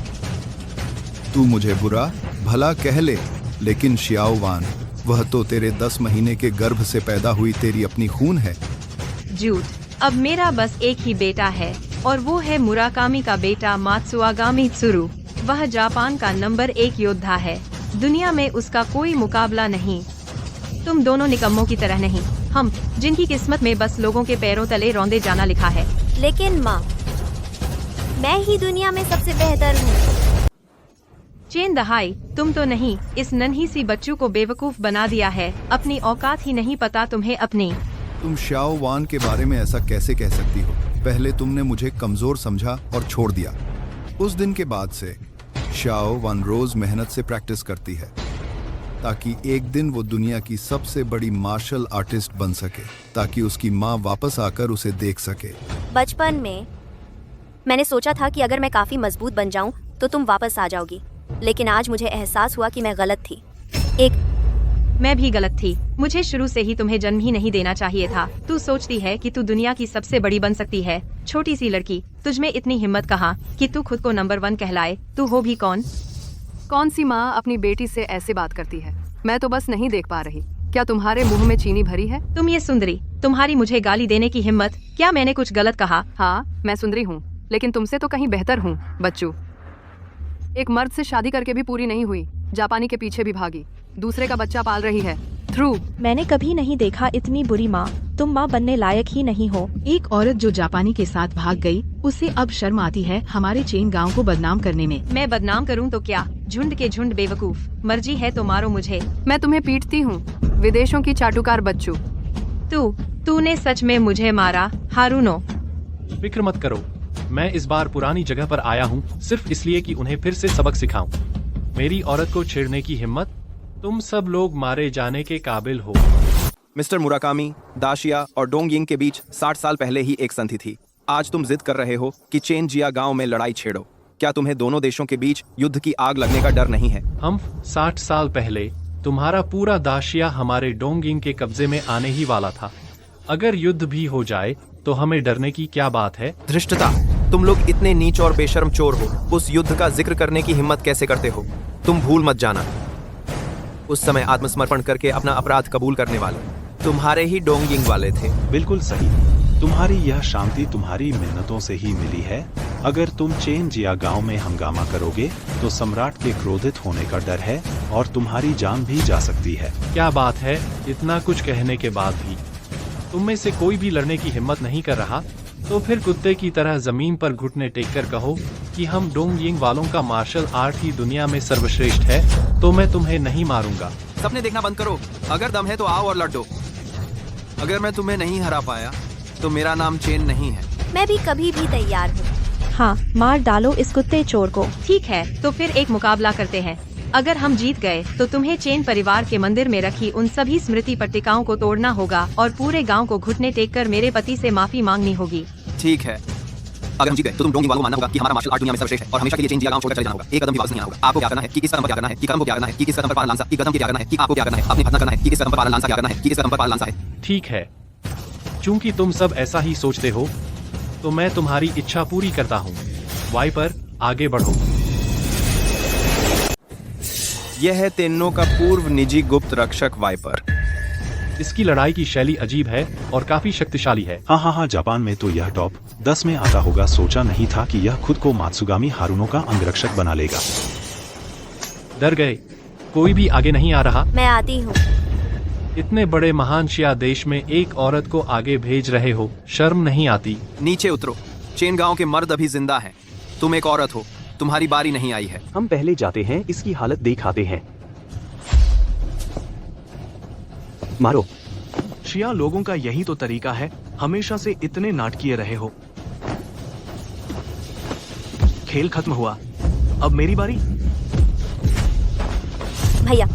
तू मुझे बुरा भला कह ले, लेकिन शियाओवान, वह तो तेरे 10 महीने के गर्भ से पैदा हुई तेरी अपनी खून है। झूठ। अब मेरा बस एक ही बेटा है और वो है मुराकामी का बेटा मात्सुआगामी त्सुरु। वह जापान का नंबर 1 योद्धा है। दुनिया में उसका कोई मुकाबला नहीं। तुम दोनों निकम्मों की तरह नहीं, हम जिनकी किस्मत में बस लोगों के पैरों तले रौंदे जाना लिखा है। लेकिन माँ, मैं ही दुनिया में सबसे बेहतर हूँ। चेन दहाई, तुम तो नहीं, इस नन्ही सी बच्चू को बेवकूफ बना दिया है। अपनी औकात ही नहीं पता तुम्हें अपनी। तुम शियाओवान के बारे में ऐसा कैसे कह सकती हो? पहले तुमने मुझे कमजोर समझा और छोड़ दिया। उस दिन के बाद से शियाओवान रोज मेहनत से प्रैक्टिस करती है ताकि एक दिन वो दुनिया की सबसे बड़ी मार्शल आर्टिस्ट बन सके, ताकि उसकी माँ वापस आकर उसे देख सके। बचपन में मैंने सोचा था कि अगर मैं काफी मजबूत बन जाऊं तो तुम वापस आ जाओगी, लेकिन आज मुझे एहसास हुआ कि मैं गलत थी। एक मैं भी गलत थी। मुझे शुरू से ही तुम्हें जन्म ही नहीं देना चाहिए था। तू सोचती है कि तू दुनिया की सबसे बड़ी बन सकती है। छोटी सी लड़की, तुझमें इतनी हिम्मत कहाँ कि तू खुद को नंबर 1 कहलाए। तू हो भी कौन? कौन सी माँ अपनी बेटी से ऐसे बात करती है? मैं तो बस नहीं देख पा रही। क्या तुम्हारे मुंह में चीनी भरी है? तुम ये सुंदरी, तुम्हारी मुझे गाली देने की हिम्मत? क्या मैंने कुछ गलत कहा? हाँ, मैं सुंदरी हूँ, लेकिन तुमसे तो कहीं बेहतर हूँ। बच्चू, एक मर्द से शादी करके भी पूरी नहीं हुई, जापानी के पीछे भी भागी, दूसरे का बच्चा पाल रही है। थ्रू, मैंने कभी नहीं देखा इतनी बुरी माँ। तुम माँ बनने लायक ही नहीं हो। एक औरत जो जापानी के साथ भाग गई, उसे अब शर्म आती है हमारे चेन गांव को बदनाम करने में। मैं बदनाम करूं तो क्या? झुंड के झुंड बेवकूफ। मर्जी है तो मारो मुझे। मैं तुम्हें पीटती हूँ, विदेशों की चाटुकार बच्चू। तूने सच में मुझे मारा, हारूनो। फिक्र मत करो, मैं इस बार पुरानी जगह पर आया हूँ सिर्फ इसलिए कि उन्हें फिर से सबक सिखाऊं। मेरी औरत को छेड़ने की हिम्मत? तुम सब लोग मारे जाने के काबिल हो। मिस्टर मुराकामी, दाशिया और डोंगयिंग के बीच 60 साल पहले ही एक संधि थी। आज तुम जिद कर रहे हो कि चेनजिया गांव में लड़ाई छेड़ो। क्या तुम्हें दोनों देशों के बीच युद्ध की आग लगने का डर नहीं है? हम 60 साल पहले तुम्हारा पूरा दाशिया हमारे डोंगयिंग के कब्जे में आने ही वाला था। अगर युद्ध भी हो जाए तो हमें डरने की क्या बात है? धृष्टता, तुम लोग इतने नीच और बेशर्म चोर हो, उस युद्ध का जिक्र करने की हिम्मत कैसे करते हो? तुम भूल मत जाना, उस समय आत्मसमर्पण करके अपना अपराध कबूल करने वाले तुम्हारे ही डोंगयिंग वाले थे। बिल्कुल सही। तुम्हारी यह शांति तुम्हारी मिन्नतों से ही मिली है। अगर तुम चेनजिया गांव में हंगामा करोगे तो सम्राट के क्रोधित होने का डर है और तुम्हारी जान भी जा सकती है। क्या बात है, इतना कुछ कहने के बाद भी तुम में से कोई भी लड़ने की हिम्मत नहीं कर रहा? तो फिर कुत्ते की तरह जमीन पर घुटने टेक कर कहो कि हम डोंगयिंग वालों का मार्शल आर्ट ही दुनिया में सर्वश्रेष्ठ है, तो मैं तुम्हें नहीं मारूंगा। सपने देखना बंद करो। अगर दम है तो आओ और लड़ो। अगर मैं तुम्हें नहीं हरा पाया तो मेरा नाम चेन नहीं है। मैं भी कभी भी तैयार हूँ। हाँ, मार डालो इस कुत्ते चोर को। ठीक है, तो फिर एक मुकाबला करते हैं। अगर हम जीत गए तो तुम्हें चेन परिवार के मंदिर में रखी उन सभी स्मृति पट्टिकाओं को तोड़ना होगा और पूरे गांव को घुटने टेक कर मेरे पति से माफी मांगनी होगी। ठीक है, अगर हम जीत गए तो तुम डोंगयिंग वालों को मानना होगा कि हमारा मार्शल आर्ट दुनिया में सर्वश्रेष्ठ है और हमेशा के लिए चेनजिया गांव छोड़कर चले जाना होगा। एक कदम भी वापस नहीं आना होगा। आपको क्या करना है कि किस कदम पर क्या करना है, कि कदम को क्या करना है, कि किस कदम पर पालन लांसा, कि कदम की क्या करना है, कि आपको क्या करना है, अपने खतना करना है, कि किस कदम पर पालन लांसा क्या करना है, कि किस कदम पर पालन लांसा है। ठीक है, चूंकि तुम सब ऐसा ही सोचते हो तो मैं तुम्हारी इच्छा पूरी करता हूँ। वाइपर, आगे बढ़ो। यह है तेन्नो का पूर्व निजी गुप्त रक्षक वाइपर। इसकी लड़ाई की शैली अजीब है और काफी शक्तिशाली है। हाँ, जापान में तो यह टॉप 10 में आता होगा। सोचा नहीं था कि यह खुद को मात्सुगामी हारुनो का अंगरक्षक बना लेगा। डर गए? कोई भी आगे नहीं आ रहा? मैं आती हूँ। इतने बड़े महान शिया देश में एक औरत को आगे भेज रहे हो, शर्म नहीं आती? नीचे उतरो, चेन गांव के मर्द अभी जिंदा हैं। तुम एक औरत हो, तुम्हारी बारी नहीं आई है। हम पहले जाते हैं, इसकी हालत देख आते हैं। मारो। शिया लोगों का यही तो तरीका है, हमेशा से इतने नाटकीय रहे हो। खेल खत्म हुआ, अब मेरी बारी। भैया,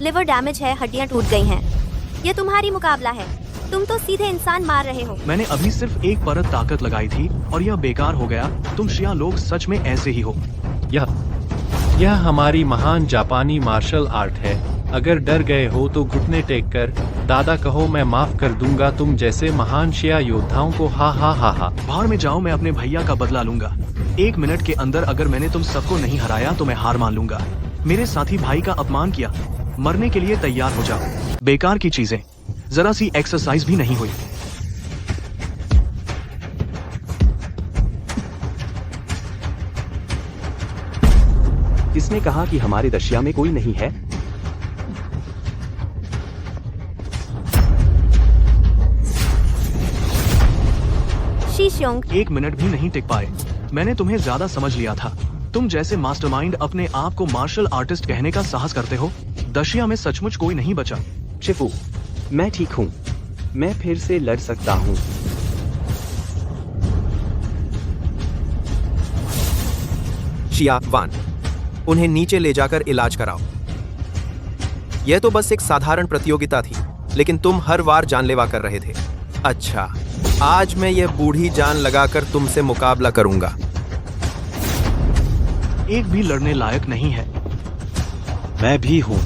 लिवर डैमेज है, हड्डियां टूट गई हैं। ये तुम्हारी मुकाबला है। तुम तो सीधे इंसान मार रहे हो। मैंने अभी सिर्फ एक परत ताकत लगाई थी और यह बेकार हो गया। तुम शिया लोग सच में ऐसे ही हो। यह हमारी महान जापानी मार्शल आर्ट है। अगर डर गए हो तो घुटने टेक कर दादा कहो, मैं माफ कर दूंगा तुम जैसे महान शिया योद्धाओं को। हा हा हा हा। बाहर में जाओ, मैं अपने भैया का बदला लूंगा। 1 मिनट के अंदर अगर मैंने तुम सबको नहीं हराया तो मैं हार मान लूंगा। मेरे साथी भाई का अपमान किया, मरने के लिए तैयार हो जाओ। बेकार की चीजें, जरा सी एक्सरसाइज भी नहीं हुई। किसने कहा कि हमारे दशिया में कोई नहीं है? शीशोंग, 1 मिनट भी नहीं टिक पाए। मैंने तुम्हें ज्यादा समझ लिया था। तुम जैसे मास्टरमाइंड अपने आप को मार्शल आर्टिस्ट कहने का साहस करते हो। दशिया में सचमुच कोई नहीं बचा। शिफू, मैं ठीक हूँ, मैं फिर से लड़ सकता हूँ। शिया वान, उन्हें नीचे ले जाकर इलाज कराओ। यह तो बस एक साधारण प्रतियोगिता थी, लेकिन तुम हर बार जानलेवा कर रहे थे। अच्छा, आज मैं यह बूढ़ी जान लगाकर तुमसे मुकाबला करूंगा। एक भी लड़ने लायक नहीं है। मैं भी हूँ।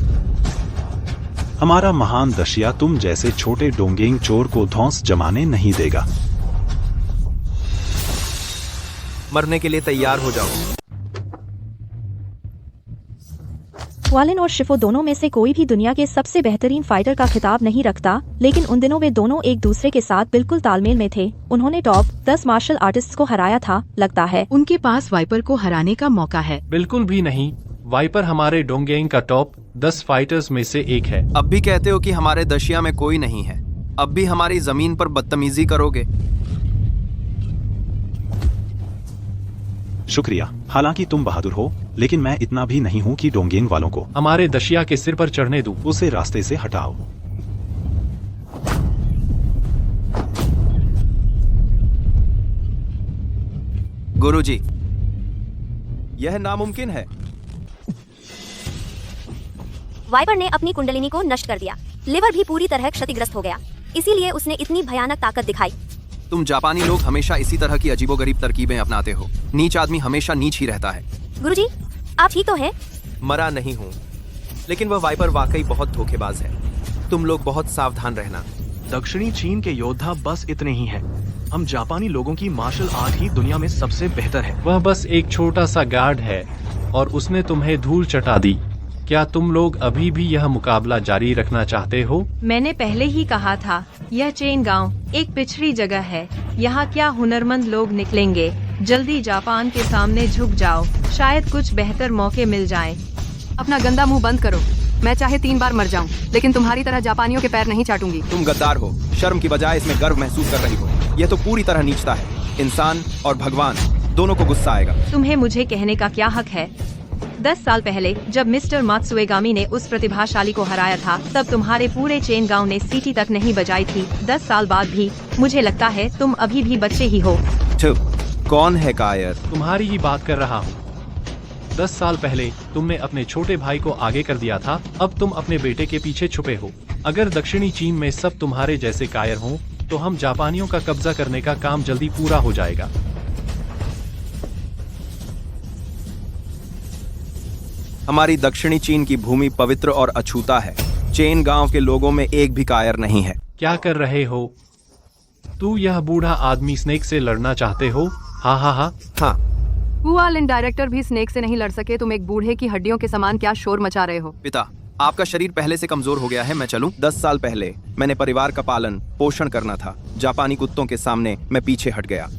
हमारा महान दशिया तुम जैसे छोटे डोंगेंग चोर को धौंस जमाने नहीं देगा। मरने के लिए तैयार हो जाओ। वालिन और शिफो दोनों में से कोई भी दुनिया के सबसे बेहतरीन फाइटर का खिताब नहीं रखता, लेकिन उन दिनों वे दोनों एक दूसरे के साथ बिल्कुल तालमेल में थे। उन्होंने टॉप 10 मार्शल आर्टिस्ट्स को हराया था। लगता है उनके पास वाइपर को हराने का मौका है। बिल्कुल भी नहीं। वाइपर हमारे डोंगेंग का टॉप 10 फाइटर्स में से एक है। अब भी कहते हो कि हमारे दशिया में कोई नहीं है? अब भी हमारी जमीन पर बदतमीजी करोगे? शुक्रिया। हालांकि तुम बहादुर हो, लेकिन मैं इतना भी नहीं हूँ कि डोंगेंग वालों को हमारे दशिया के सिर पर चढ़ने दूं। उसे रास्ते से हटाओ। गुरुजी, यह नामुमकिन है। वाइपर ने अपनी कुंडलिनी को नष्ट कर दिया। लिवर भी पूरी तरह क्षतिग्रस्त हो गया, इसीलिए उसने इतनी भयानक ताकत दिखाई। तुम जापानी लोग हमेशा इसी तरह की अजीबोगरीब तरकीबें अपनाते हो। नीच आदमी हमेशा नीच ही रहता है। गुरुजी, आप ठीक तो हैं? मरा नहीं हूँ, लेकिन वह वाइपर वाकई बहुत धोखेबाज है। तुम लोग बहुत सावधान रहना। दक्षिणी चीन के योद्धा बस इतने ही हैं। हम जापानी लोगों की मार्शल आर्ट ही दुनिया में सबसे बेहतर है। वह बस एक छोटा सा गार्ड है और उसने तुम्हें धूल चटा दी। क्या तुम लोग अभी भी यह मुकाबला जारी रखना चाहते हो? मैंने पहले ही कहा था, यह चेन गांव एक पिछड़ी जगह है। यहाँ क्या हुनरमंद लोग निकलेंगे। जल्दी जापान के सामने झुक जाओ, शायद कुछ बेहतर मौके मिल जाएं। अपना गंदा मुंह बंद करो। मैं चाहे 3 बार मर जाऊं, लेकिन तुम्हारी तरह जापानियों के पैर नहीं चाटूंगी। तुम गद्दार हो। शर्म की बजाय इसमें गर्व महसूस कर रही हो। यह तो पूरी तरह नीचता है। इंसान और भगवान दोनों को गुस्सा आएगा। तुम्हें मुझे कहने का क्या हक है? 10 साल पहले जब मिस्टर मात्सुएगामी ने उस प्रतिभाशाली को हराया था, तब तुम्हारे पूरे चेन गांव ने सीटी तक नहीं बजाई थी। 10 साल बाद भी मुझे लगता है तुम अभी भी बच्चे ही हो। कौन है कायर? तुम्हारी ही बात कर रहा हूँ। 10 साल पहले तुमने अपने छोटे भाई को आगे कर दिया था, अब तुम अपने बेटे के पीछे छुपे हो। अगर दक्षिणी चीन में सब तुम्हारे जैसे कायर हों, तो हम जापानियों का कब्जा करने का काम जल्दी पूरा हो जाएगा। हमारी दक्षिणी चीन की भूमि पवित्र और अछूता है। चेन गांव के लोगों में एक भी कायर नहीं है। क्या कर रहे हो? तू यह बूढ़ा आदमी स्नेक से लड़ना चाहते हो? हाँ। वालिन डायरेक्टर भी स्नेक से नहीं लड़ सके। तुम एक बूढ़े की हड्डियों के समान क्या शोर मचा रहे हो? पिता, आपका शरीर पहले से कमजोर हो गया है। मैं चलूं? 10 साल पहले मैंने परिवार का पालन पोषण करना था। जापानी कुत्तों के सामने मैं पीछे हट गया।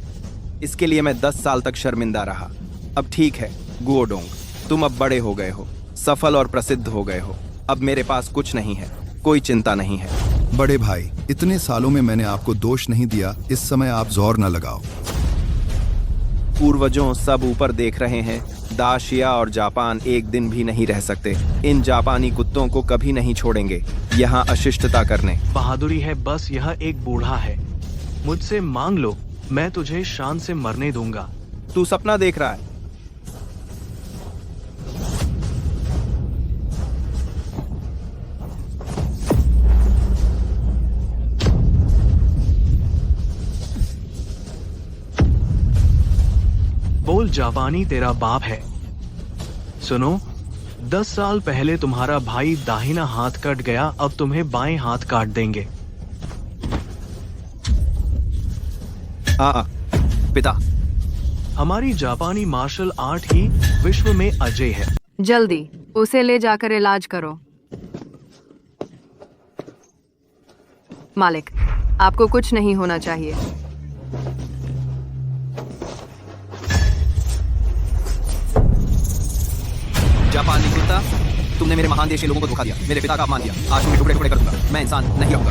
इसके लिए मैं 10 साल तक शर्मिंदा रहा। अब ठीक है गुओडोंग, तुम अब बड़े हो गए हो, सफल और प्रसिद्ध हो गए हो। अब मेरे पास कुछ नहीं है, कोई चिंता नहीं है। बड़े भाई, इतने सालों में मैंने आपको दोष नहीं दिया। इस समय आप जोर न लगाओ। पूर्वजों सब ऊपर देख रहे हैं। दाशिया और जापान एक दिन भी नहीं रह सकते। इन जापानी कुत्तों को कभी नहीं छोड़ेंगे यहाँ अशिष्टता करने। बहादुरी है बस यह एक बूढ़ा है। मुझसे मांग लो, मैं तुझे शान से मरने दूंगा। तू सपना देख रहा है। बोल जापानी तेरा बाप है। सुनो, 10 साल पहले तुम्हारा भाई दाहिना हाथ कट गया, अब तुम्हें बाएं हाथ काट देंगे। पिता, हमारी जापानी मार्शल आर्ट ही विश्व में अजय है। जल्दी उसे ले जाकर इलाज करो। मालिक, आपको कुछ नहीं होना चाहिए। जापानी कुत्ता, तुमने मेरे महान देश के लोगों को धोखा दिया, मेरे पिता का अपमान किया। आज तुम्हें टुकड़े टुकड़े कर दूंगा। मैं इंसान नहीं रहूंगा।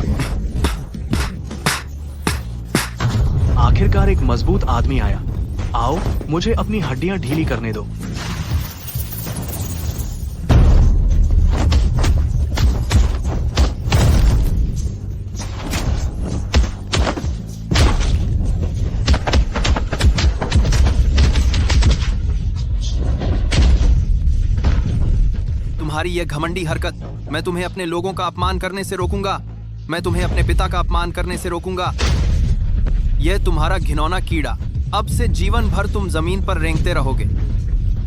आखिरकार एक मजबूत आदमी आया। आओ, मुझे अपनी हड्डियां ढीली करने दो। तुम्हारी यह घमंडी हरकत, मैं तुम्हें अपने लोगों का अपमान करने से रोकूंगा। मैं तुम्हें अपने पिता का अपमान करने से रोकूंगा। यह तुम्हारा घिनौना कीड़ा, अब से जीवन भर तुम जमीन पर रेंगते रहोगे।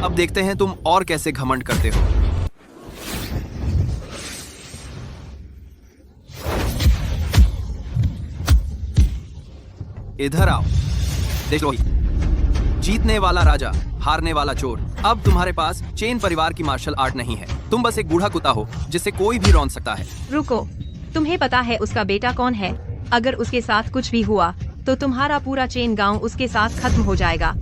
अब देखते हैं तुम और कैसे घमंड करते हो। इधर आओ देशद्रोही, जीतने वाला राजा, हारने वाला चोर। अब तुम्हारे पास चेन परिवार की मार्शल आर्ट नहीं है। तुम बस एक बूढ़ा कुत्ता हो जिसे कोई भी रौंद सकता है। रुको, तुम्हें पता है उसका बेटा कौन है? अगर उसके साथ कुछ भी हुआ तो तुम्हारा पूरा चेन गांव उसके साथ खत्म हो जाएगा।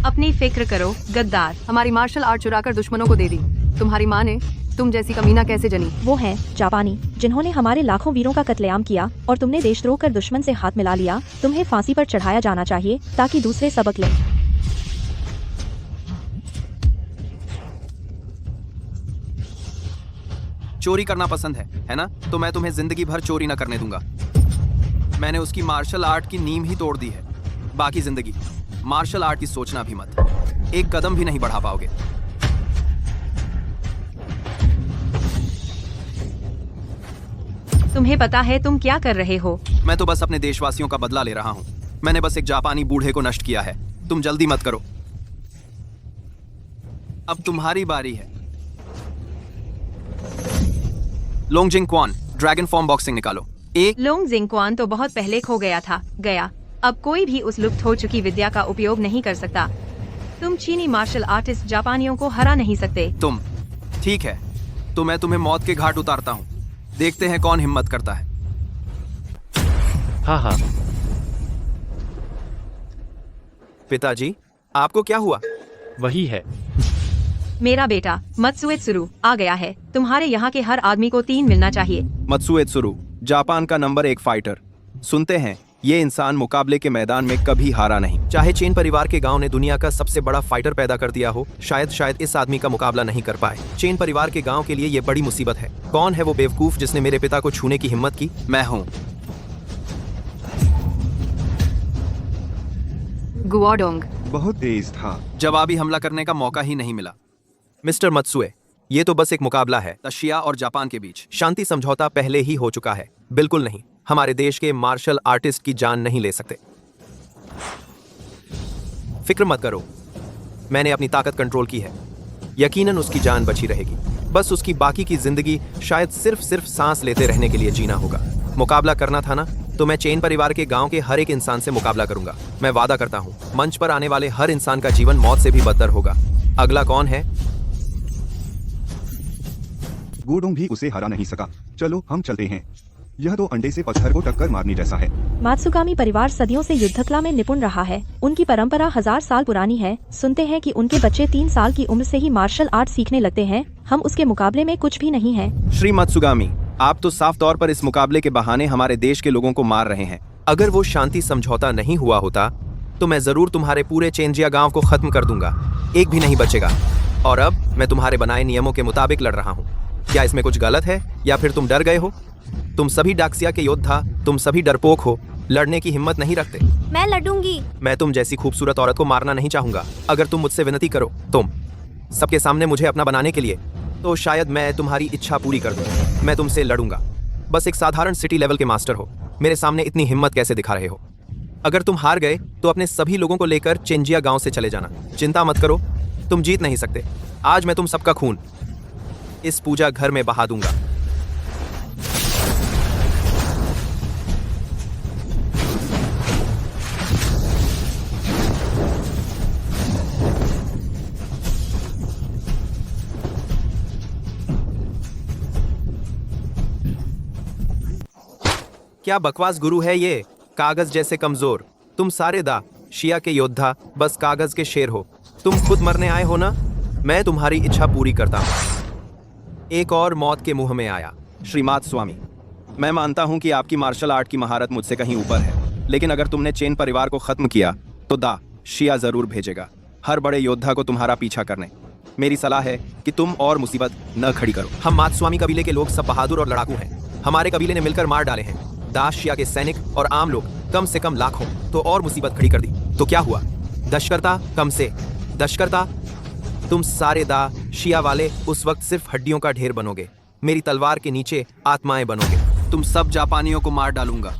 अपनी फिक्र करो गद्दार। हमारी मार्शल आर्ट चुराकर दुश्मनों को दे दी। तुम्हारी माँ ने तुम जैसी कमीना कैसे जनी? वो हैं जापानी, जिन्होंने हमारे लाखों वीरों का कत्लेआम किया और तुमने देशद्रोह कर दुश्मन से हाथ मिला लिया। तुम्हें फांसी पर चढ़ाया जाना चाहिए ताकि दूसरे सबक लें। चोरी करना पसंद है ना? तो मैं तुम्हें जिंदगी भर चोरी न करने दूंगा। मैंने उसकी मार्शल आर्ट की नींव ही तोड़ दी है। बाकी जिंदगी मार्शल आर्ट की सोचना भी मत। एक कदम भी नहीं बढ़ा पाओगे। तुम्हें पता है तुम क्या कर रहे हो? मैं तो बस अपने देशवासियों का बदला ले रहा हूँ। मैंने बस एक जापानी बूढ़े को नष्ट किया है। तुम जल्दी मत करो। अब तुम्हारी बारी है। लोंगजिंग क्वान, ड्रैगन फॉर्म बॉक्सिंग निकालो। एक लोंगजिंग क्वान तो बहुत पहले खो गया था, गया। अब कोई भी उस लुप्त हो चुकी विद्या का उपयोग नहीं कर सकता। तुम चीनी मार्शल आर्टिस्ट जापानियों को हरा नहीं सकते। तुम ठीक है, तो मैं तुम्हें मौत के घाट उतारता हूँ। देखते हैं कौन हिम्मत करता है। हाँ हाँ, पिताजी, आपको क्या हुआ? वही है। मेरा बेटा मत्सुएत्सुरु आ गया है। तुम्हारे यहाँ के हर आदमी को 3 मिलना चाहिए। मत्सुएत्सुरु, जापान का नंबर 1 फाइटर। सुनते हैं ये इंसान मुकाबले के मैदान में कभी हारा नहीं। चाहे चेन परिवार के गांव ने दुनिया का सबसे बड़ा फाइटर पैदा कर दिया हो, शायद इस आदमी का मुकाबला नहीं कर पाए। चेन परिवार के गांव के लिए ये बड़ी मुसीबत है। कौन है वो बेवकूफ जिसने मेरे पिता को छूने की हिम्मत की? मैं हूँ। गुआडोंग बहुत तेज था। जवाबी हमला करने का मौका ही नहीं मिला। मिस्टर मत्सुए, ये तो बस एक मुकाबला है। रशिया और जापान के बीच शांति समझौता पहले ही हो चुका है। बिल्कुल नहीं, हमारे देश के मार्शल आर्टिस्ट की जान नहीं ले सकते। फिक्र मत करो, मैंने अपनी ताकत कंट्रोल की है। यकीनन उसकी जान बची रहेगी। बस उसकी बाकी की जिंदगी शायद सिर्फ सांस लेते रहने के लिए जीना होगा। मुकाबला करना था ना, तो मैं चेन परिवार के गांव के हर एक इंसान से मुकाबला करूंगा। मैं वादा करता हूं, मंच पर आने वाले हर इंसान का जीवन मौत से भी बदतर होगा। अगला कौन है? गुडोंग भी उसे हरा नहीं सका। चलो हम चलते हैं। यह तो अंडे से पत्थर को टक्कर मारने जैसा है। मात्सुकामी परिवार सदियों से युद्धकला में निपुण रहा है। उनकी परंपरा 1000 साल पुरानी है। सुनते हैं कि उनके बच्चे 3 साल की उम्र से ही मार्शल आर्ट सीखने लगते हैं। हम उसके मुकाबले में कुछ भी नहीं है। श्री मत्सुगामी, आप तो साफ तौर पर इस मुकाबले के बहाने हमारे देश के लोगों को मार रहे हैं। अगर वो शांति समझौता नहीं हुआ होता तो मैं जरूर तुम्हारे पूरे चेंजिया गांव को खत्म कर दूंगा। एक भी नहीं बचेगा। और अब मैं तुम्हारे बनाए नियमों के मुताबिक लड़ रहा हूँ। क्या इसमें कुछ गलत है या फिर तुम डर गए हो? तुम सभी डाक्सिया के योद्धा, तुम सभी डरपोक हो, लड़ने की हिम्मत नहीं रखते। मैं लड़ूंगी। मैं तुम जैसी खूबसूरत औरत को मारना नहीं चाहूंगा। अगर तुम मुझसे विनती करो तुम सबके सामने मुझे अपना बनाने के लिए, तो शायद मैं तुम्हारी इच्छा पूरी कर दूं। मैं तुमसे लड़ूंगा। बस एक साधारण सिटी लेवल के मास्टर हो, मेरे सामने इतनी हिम्मत कैसे दिखा रहे हो? अगर तुम हार गए तो अपने सभी लोगों को लेकर चेंजिया गांव से चले जाना। चिंता मत करो, तुम जीत नहीं सकते। आज मैं तुम सबका खून इस पूजा घर में बहा दूंगा। क्या बकवास गुरु है ये, कागज जैसे कमजोर। तुम सारे शिया के योद्धा बस कागज के शेर हो। तुम खुद मरने आए हो ना, मैं तुम्हारी इच्छा पूरी करता हूं। एक और मौत के मुंह में आया। श्रीमात स्वामी, मैं मानता हूं कि आपकी मार्शल आर्ट की महारत मुझसे कहीं ऊपर है, लेकिन अगर तुमने चेन परिवार को खत्म किया तो शिया जरूर भेजेगा हर बड़े योद्धा को तुम्हारा पीछा करने। मेरी सलाह है कि तुम और मुसीबत न खड़ी करो। हम मातस्वामी कबीले के लोग सब बहादुर और लड़ाकू हैं। हमारे कबीले ने मिलकर मार डाले हैं शिया के सैनिक और आम लोग, कम से कम लाखों। तो और मुसीबत खड़ी कर दी तो क्या हुआ? दशकर्ता कम से दशकर्ता, तुम सारे शिया वाले उस वक्त सिर्फ हड्डियों का ढेर बनोगे। मेरी तलवार के नीचे आत्माएं बनोगे। तुम सब जापानियों को मार डालूंगा।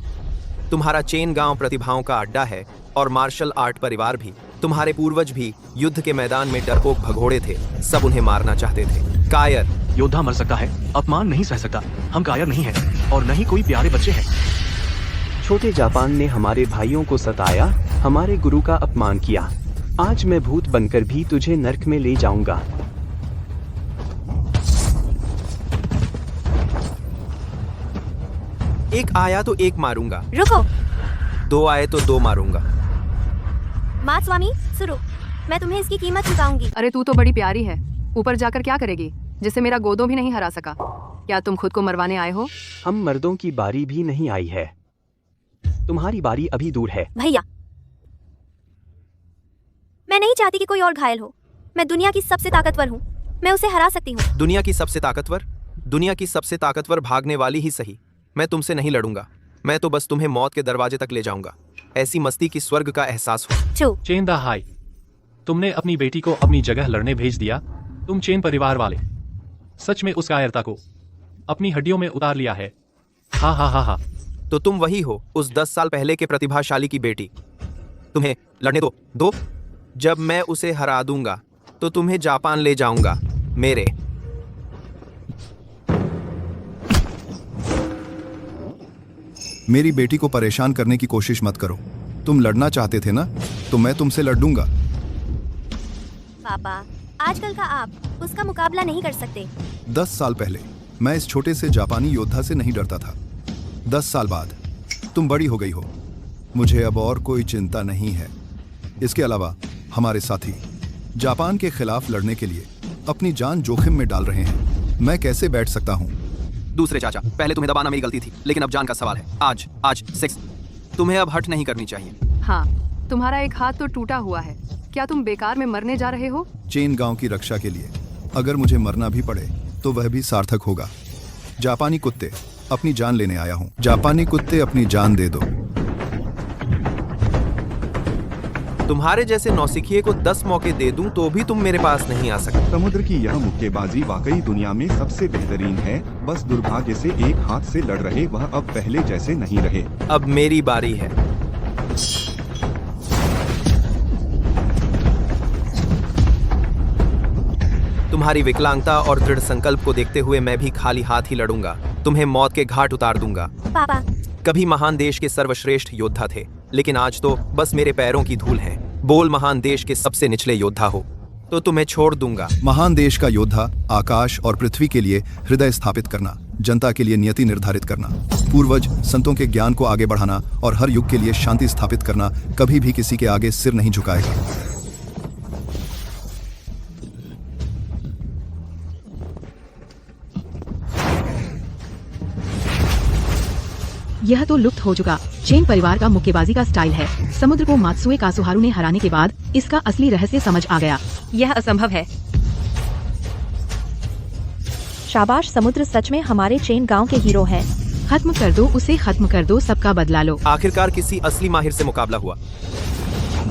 तुम्हारा चेन गांव प्रतिभाओं का अड्डा है और मार्शल आर्ट परिवार भी। तुम्हारे पूर्वज भी युद्ध के मैदान में डरपोक भगोड़े थे, सब उन्हें मारना चाहते थे। कायर, योद्धा मर सकता है, अपमान नहीं सह सकता। हम कायर नहीं हैं और न ही कोई प्यारे बच्चे हैं। छोटे जापान ने हमारे भाइयों को सताया, हमारे गुरु का अपमान किया। आज मैं भूत बनकर भी तुझे नर्क में ले जाऊंगा। एक आया तो एक मारूंगा, रुको। 2 आए तो 2 मारूंगा। मातस्वामी सुरु, मैं तुम्हें इसकी कीमत चुकाऊंगी। अरे तू तो बड़ी प्यारी है, ऊपर जाकर क्या करेगी जिसे मेरा गोदो भी नहीं हरा सका? क्या तुम खुद को मरवाने आए हो? हम मर्दों की बारी भी नहीं आई है, तुम्हारी बारी अभी दूर है। भैया, मैं नहीं चाहती कि कोई और घायल हो। मैं दुनिया की सबसे ताकतवर हूँ, मैं उसे हरा सकती हूँ। दुनिया की सबसे ताकतवर? दुनिया की सबसे ताकतवर भागने वाली ही सही। मैं तुमसे नहीं लड़ूंगा, मैं तो बस तुम्हें मौत के दरवाजे तक ले जाऊंगा। ऐसी मस्ती की स्वर्ग का एहसास हो। चेन दा हाई, तुमने अपनी बेटी को अपनी जगह लड़ने भेज दिया। तुम चेन परिवार वाले सच में उस कायरता को अपनी हड्डियों में उतार लिया है। हा हा हा हा। तो तुम वही हो, उस 10 साल पहले के प्रतिभाशाली की बेटी। तुम्हें लड़ने दो। जब मैं उसे हरा दूंगा तो तुम्हें जापान ले जाऊंगा। मेरे मेरी बेटी को परेशान करने की कोशिश मत करो। तुम लड़ना चाहते थे ना, तो मैं तुमसे लड़ दूंगा। पापा, आजकल का आप उसका मुकाबला नहीं कर सकते। 10 साल पहले मैं इस छोटे से जापानी योद्धा से नहीं डरता था। 10 साल बाद तुम बड़ी हो गई हो, मुझे अब और कोई चिंता नहीं है। इसके अलावा हमारे साथी जापान के खिलाफ लड़ने के लिए अपनी जान जोखिम में डाल रहे हैं। मैं कैसे बैठ सकता हूँ? दूसरे चाचा, पहले तुम्हें दबाना मेरी गलती थी, लेकिन अब जान का सवाल है। आज 6 तुम्हें अब हट नहीं करनी चाहिए। हाँ, तुम्हारा एक हाथ तो टूटा हुआ है। क्या तुम बेकार में मरने जा रहे हो? चेन गांव की रक्षा के लिए अगर मुझे मरना भी पड़े तो वह भी सार्थक होगा। जापानी कुत्ते, अपनी जान लेने आया हूँ। जापानी कुत्ते, अपनी जान दे दो। तुम्हारे जैसे नौसिखिए को 10 मौके दे दूं तो भी तुम मेरे पास नहीं आ सकते। समुद्र की यह मुक्केबाजी वाकई दुनिया में सबसे बेहतरीन है। बस दुर्भाग्य से एक हाथ से लड़ रहे वह अब पहले जैसे नहीं रहे। अब मेरी बारी है। तुम्हारी विकलांगता और दृढ़ संकल्प को देखते हुए मैं भी खाली हाथ ही लड़ूंगा। तुम्हें मौत के घाट उतार दूंगा। पापा, कभी महान देश के सर्वश्रेष्ठ योद्धा थे, लेकिन आज तो बस मेरे पैरों की धूल है। बोल महान देश के सबसे निचले योद्धा हो तो तुम्हें छोड़ दूंगा। महान देश का योद्धा आकाश और पृथ्वी के लिए हृदय स्थापित करना, जनता के लिए नियति निर्धारित करना, पूर्वज संतों के ज्ञान को आगे बढ़ाना और हर युग के लिए शांति स्थापित करना कभी भी किसी के आगे सिर नहीं झुकाएगा। यह तो लुप्त हो चुका चेन परिवार का मुक्केबाजी का स्टाइल है। समुद्र को मात्सुए कासुहारू ने हराने के बाद इसका असली रहस्य समझ आ गया। यह असंभव है। शाबाश समुद्र, सच में हमारे चेन गांव के हीरो हैं। खत्म कर दो उसे, खत्म कर दो, सबका बदला लो। आखिरकार किसी असली माहिर से मुकाबला हुआ।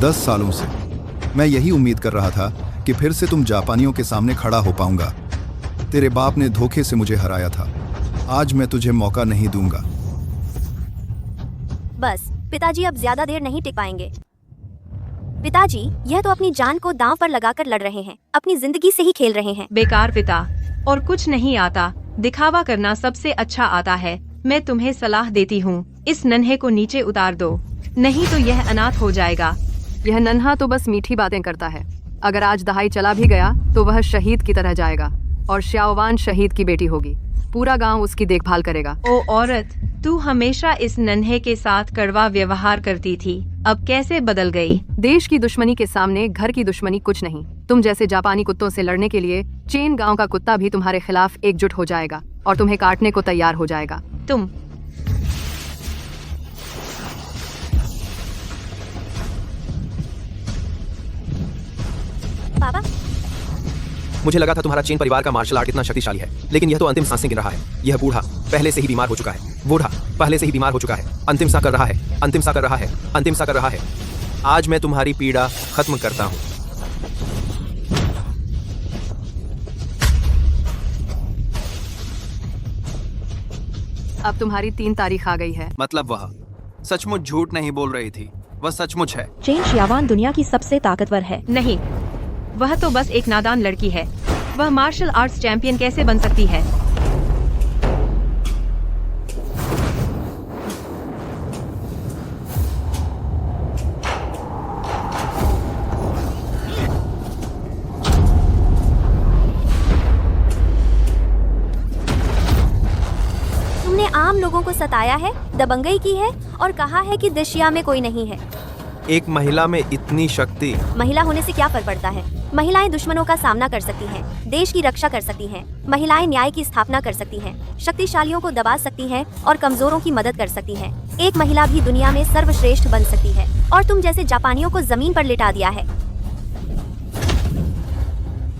10 सालों से मैं यही उम्मीद कर रहा था कि फिर से तुम जापानियों के सामने खड़ा हो पाऊंगा। तेरे बाप ने धोखे से मुझे हराया था, आज मैं तुझे मौका नहीं दूंगा। बस पिताजी अब ज्यादा देर नहीं टिक पाएंगे। पिताजी, यह तो अपनी जान को दांव पर लगाकर लड़ रहे हैं, अपनी जिंदगी से ही खेल रहे हैं। बेकार पिता, और कुछ नहीं आता। दिखावा करना सबसे अच्छा आता है। मैं तुम्हें सलाह देती हूँ, इस नन्हे को नीचे उतार दो, नहीं तो यह अनाथ हो जाएगा। यह नन्हा तो बस मीठी बातें करता है। अगर आज दहाई चला भी गया तो वह शहीद की तरह जाएगा और श्याओवान शहीद की बेटी होगी। पूरा गांव उसकी देखभाल करेगा। ओ औरत, तू हमेशा इस नन्हे के साथ कड़वा व्यवहार करती थी, अब कैसे बदल गई? देश की दुश्मनी के सामने घर की दुश्मनी कुछ नहीं। तुम जैसे जापानी कुत्तों से लड़ने के लिए चेन गांव का कुत्ता भी तुम्हारे खिलाफ एकजुट हो जाएगा और तुम्हें काटने को तैयार हो जाएगा। तुम पापा, मुझे लगा था तुम्हारा चेन परिवार का मार्शल आर्ट इतना शक्तिशाली है, लेकिन यह तो अंतिम सांसें गिन रहा है। यह बूढ़ा पहले से ही बीमार हो चुका है। बूढ़ा पहले से ही बीमार हो चुका है। अंतिम सा कर रहा है, अंतिम सा कर रहा है, अंतिम सा कर रहा है। आज मैं तुम्हारी पीड़ा खत्म करता हूँ। अब तुम्हारी 3 तारीख आ गई है। मतलब वह सचमुच झूठ नहीं बोल रही थी, वह सचमुच है। चेन शियावान दुनिया की सबसे ताकतवर है। नहीं, वह तो बस एक नादान लड़की है। वह मार्शल आर्ट्स चैंपियन कैसे बन सकती है? तुमने आम लोगों को सताया है, दबंगई की है और कहा है कि दशिया में कोई नहीं है। एक महिला में इतनी शक्ति। महिला होने से क्या फर्क पड़ता है? महिलाएं दुश्मनों का सामना कर सकती हैं, देश की रक्षा कर सकती हैं, महिलाएं न्याय की स्थापना कर सकती हैं, शक्तिशालियों को दबा सकती हैं और कमजोरों की मदद कर सकती हैं। एक महिला भी दुनिया में सर्वश्रेष्ठ बन सकती है और तुम जैसे जापानियों को जमीन पर लिटा दिया है।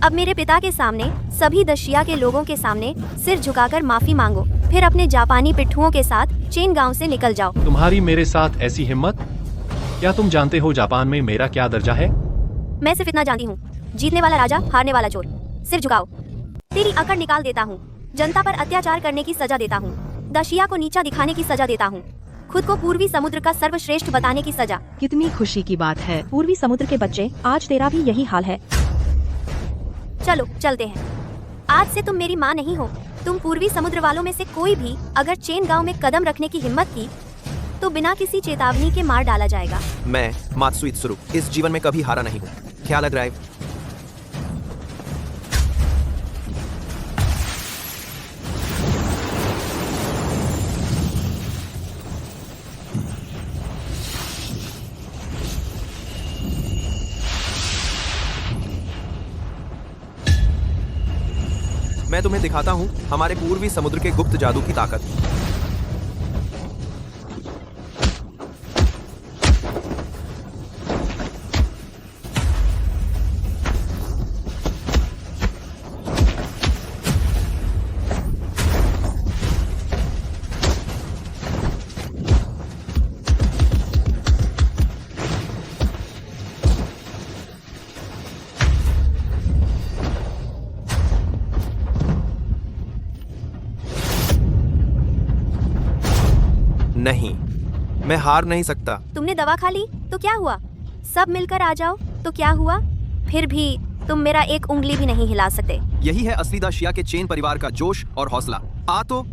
अब मेरे पिता के सामने, सभी दशिया के लोगों के सामने सिर झुकाकर माफी मांगो, फिर अपने जापानी पिट्ठुओं के साथ चेन गांव से निकल जाओ। तुम्हारी मेरे साथ ऐसी हिम्मत? क्या तुम जानते हो जापान में मेरा क्या दर्जा है? मैं सिर्फ इतना जानती हूँ, जीतने वाला राजा, हारने वाला चोर। सिर झुकाओ। तेरी अकड़ निकाल देता हूँ, जनता पर अत्याचार करने की सजा देता हूँ, दशिया को नीचा दिखाने की सजा देता हूँ, खुद को पूर्वी समुद्र का सर्वश्रेष्ठ बताने की सजा। कितनी खुशी की बात है। पूर्वी समुद्र के बच्चे, आज तेरा भी यही हाल है। चलो चलते हैं। आज से तुम मेरी माँ नहीं हो। तुम पूर्वी समुद्र वालों में से कोई भी अगर चेन गांव में कदम रखने की हिम्मत की तो बिना किसी चेतावनी के मार डाला जाएगा। मैं मात्सुइत्सुरु इस जीवन में कभी हारा नहीं हूँ। ख्याल ड्राइव। मैं तुम्हें दिखाता हूँ हमारे पूर्वी समुद्र के गुप्त जादू की ताकत। नहीं, मैं हार नहीं सकता। तुमने दवा खा ली तो क्या हुआ? सब मिलकर आ जाओ तो क्या हुआ? फिर भी तुम मेरा एक उंगली भी नहीं हिला सकते। यही है असली दाशिया के चेन परिवार का जोश और हौसला। आ तो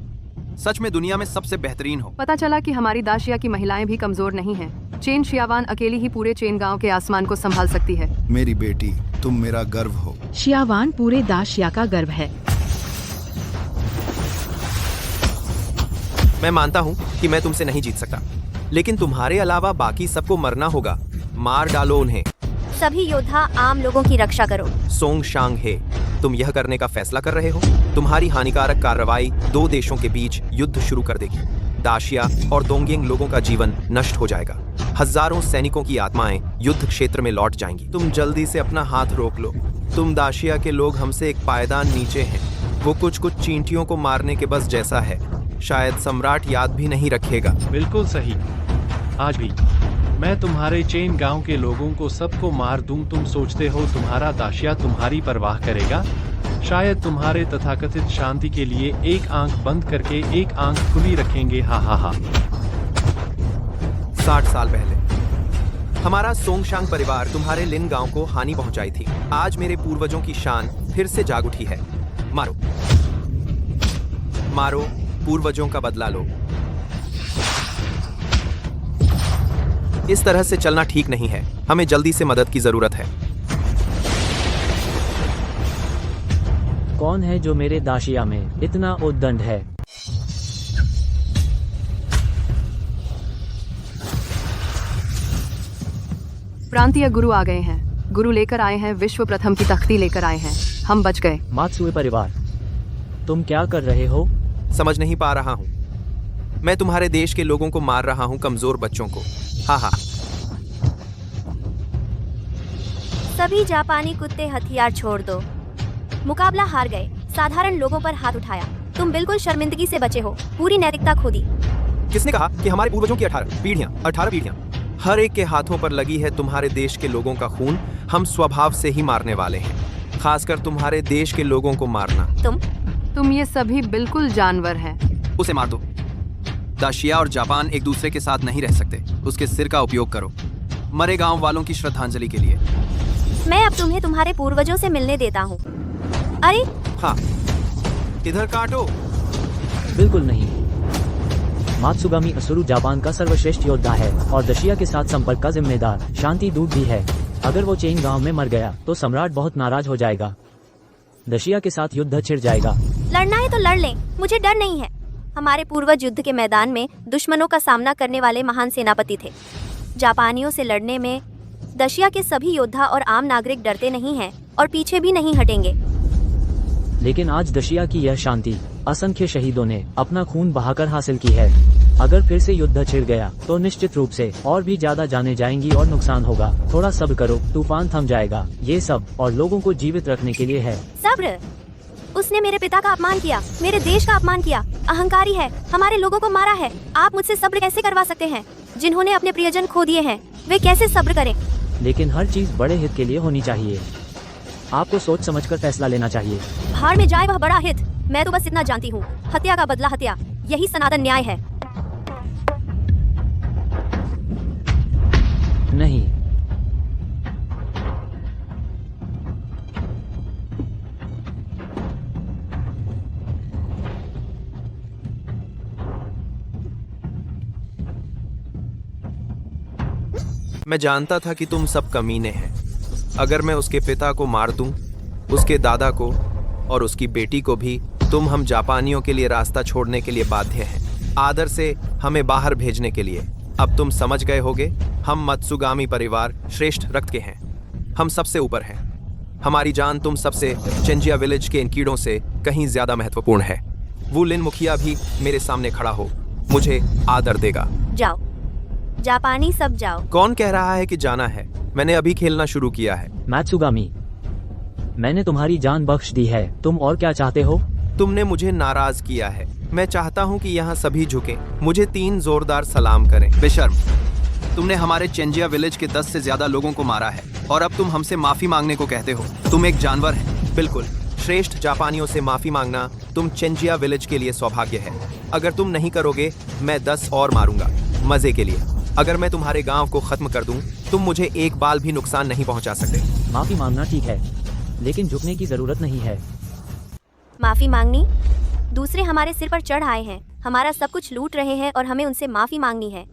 सच में दुनिया में सबसे बेहतरीन हो। पता चला कि हमारी दाशिया की महिलाएं भी कमजोर नहीं हैं। चेन शियावान अकेली ही पूरे चेन गांव के आसमान को संभाल सकती है। मेरी बेटी, तुम मेरा गर्व हो। शियावान पूरे दाशिया का गर्व है। मैं मानता हूँ कि मैं तुमसे नहीं जीत सकता, लेकिन तुम्हारे अलावा बाकी सबको मरना होगा। मार डालो उन्हें। सभी योद्धा आम लोगों की रक्षा करो। सोंग शांग हे, तुम यह करने का फैसला कर रहे हो? तुम्हारी हानिकारक कार्रवाई दो देशों के बीच युद्ध शुरू कर देगी। दाशिया और दोंगेंग लोगों का जीवन नष्ट हो जाएगा। हजारों सैनिकों की आत्माएं युद्ध क्षेत्र में लौट जाएंगी। तुम जल्दी से अपना हाथ रोक लो। तुम दाशिया के लोग हमसे एक पायदान नीचे हैं। वो कुछ चींटियों को मारने के बस जैसा है। शायद सम्राट याद भी नहीं रखेगा। बिल्कुल सही। आज भी मैं तुम्हारे चेन गांव के लोगों को सबको मार दूं। तुम सोचते हो तुम्हारा दाशिया तुम्हारी परवाह करेगा? शायद तुम्हारे तथाकथित शांति के लिए एक आंख बंद करके एक आंख खुली रखेंगे। हा हा हा। 60 साल पहले हमारा सोंगशांग परिवार तुम्हारे लिन गांव को हानि पहुंचाई थी। आज मेरे पूर्वजों की शान फिर से जाग उठी है। मारो मारो, पूर्वजों का बदला लो। इस तरह से चलना ठीक नहीं है। हमें जल्दी से मदद की जरूरत है। कौन है जो मेरे दाशिया में इतना उद्दंड है? प्रांतीय गुरु आ गए हैं। गुरु लेकर आए हैं, विश्व प्रथम की तख्ती लेकर आए हैं। हम बच गए। मात्सुए परिवार, तुम क्या कर रहे हो? समझ नहीं पा रहा हूँ। मैं तुम्हारे देश के लोगों को मार रहा हूँ, कमजोर बच्चों को। हाँ हाँ। सभी जापानी कुत्ते हथियार छोड़ दो। मुकाबला हार गए। साधारण लोगों पर हाथ उठाया। तुम बिल्कुल शर्मिंदगी से बचे हो। पूरी नैतिकता खो दी। किसने कहा कि हमारे पूर्वजों की 18 पीढ़ियां हर एक के हाथों पर लगी है? तुम्हारे देश के लोगों का खून हम स्वभाव से ही मारने वाले हैं, खासकर तुम्हारे देश के लोगों को मारना। तुम ये सभी बिल्कुल जानवर हैं। उसे मार दो। दाशिया और जापान एक दूसरे के साथ नहीं रह सकते। उसके सिर का उपयोग करो मरे गांव वालों की श्रद्धांजलि के लिए। मैं अब तुम्हें तुम्हारे पूर्वजों से मिलने देता हूँ। अरे हाँ, इधर काटो। बिल्कुल नहीं। मात्सुगामी असुरु जापान का सर्वश्रेष्ठ योद्धा है और दशिया के साथ संपर्क का जिम्मेदार शांति दूत भी है। अगर वो चेन गांव में मर गया तो सम्राट बहुत नाराज हो जाएगा। दशिया के साथ युद्ध छिड़ जाएगा। लड़ना है तो लड़ लें, मुझे डर नहीं है। हमारे पूर्वज युद्ध के मैदान में दुश्मनों का सामना करने वाले महान सेनापति थे। जापानियों से लड़ने में दशिया के सभी योद्धा और आम नागरिक डरते नहीं हैं और पीछे भी नहीं हटेंगे। लेकिन आज दशिया की यह शांति असंख्य शहीदों ने अपना खून बहाकर हासिल की है। अगर फिर से युद्ध छिड़ गया तो निश्चित रूप से और भी ज्यादा जाने जाएंगी और नुकसान होगा। थोड़ा सब्र करो, तूफान थम जाएगा। ये सब और लोगों को जीवित रखने के लिए है। सब्र? उसने मेरे पिता का अपमान किया, मेरे देश का अपमान किया, अहंकारी है, हमारे लोगों को मारा है। आप मुझसे सब्र कैसे करवा सकते हैं? जिन्होंने अपने प्रियजन खो दिए हैं वे कैसे सब्र करें? लेकिन हर चीज बड़े हित के लिए होनी चाहिए। आपको सोच समझकर फैसला लेना चाहिए। भाड़ में जाए वह बड़ा हित। मैं तो बस इतना जानती हूँ, हत्या का बदला हत्या, यही सनातन न्याय है। नहीं, मैं जानता था कि तुम सब कमीने हैं। अगर मैं उसके पिता को मार दूं, उसके दादा को और उसकी बेटी को भी, तुम हम जापानियों के लिए रास्ता छोड़ने के लिए बाध्य हैं, आदर से हमें बाहर भेजने के लिए। अब तुम समझ गए होगे, हम मत्सुगामी परिवार श्रेष्ठ रक्त के हैं। हम सबसे ऊपर हैं। हमारी जान तुम सबसे चेंजिया विलेज के इन कीड़ों से कहीं ज्यादा महत्वपूर्ण है। वो लिन मुखिया भी मेरे सामने खड़ा हो, मुझे आदर देगा। जाओ जापानी, सब जाओ। कौन कह रहा है कि जाना है? मैंने अभी खेलना शुरू किया है। मात्सुगामी, मैंने तुम्हारी जान बख्श दी है। तुम और क्या चाहते हो? तुमने मुझे नाराज किया है। मैं चाहता हूँ कि यहाँ सभी झुकें, मुझे 3 जोरदार सलाम करें। बेशर्म, तुमने हमारे चेंजिया विलेज के 10 से ज्यादा लोगों को मारा है और अब तुम हमसे माफी मांगने को कहते हो। तुम एक जानवर है। बिल्कुल, श्रेष्ठ जापानियों से माफी मांगना तुम चेंजिया विलेज के लिए सौभाग्य है। अगर तुम नहीं करोगे, मैं 10 और मारूंगा मजे के लिए। अगर मैं तुम्हारे गांव को खत्म कर दूं, तुम मुझे एक बाल भी नुकसान नहीं पहुंचा सकते। माफी मांगना ठीक है, लेकिन झुकने की जरूरत नहीं है। माफी मांगनी? दूसरे हमारे सिर पर चढ़ आए हैं, हमारा सब कुछ लूट रहे हैं और हमें उनसे माफी मांगनी है।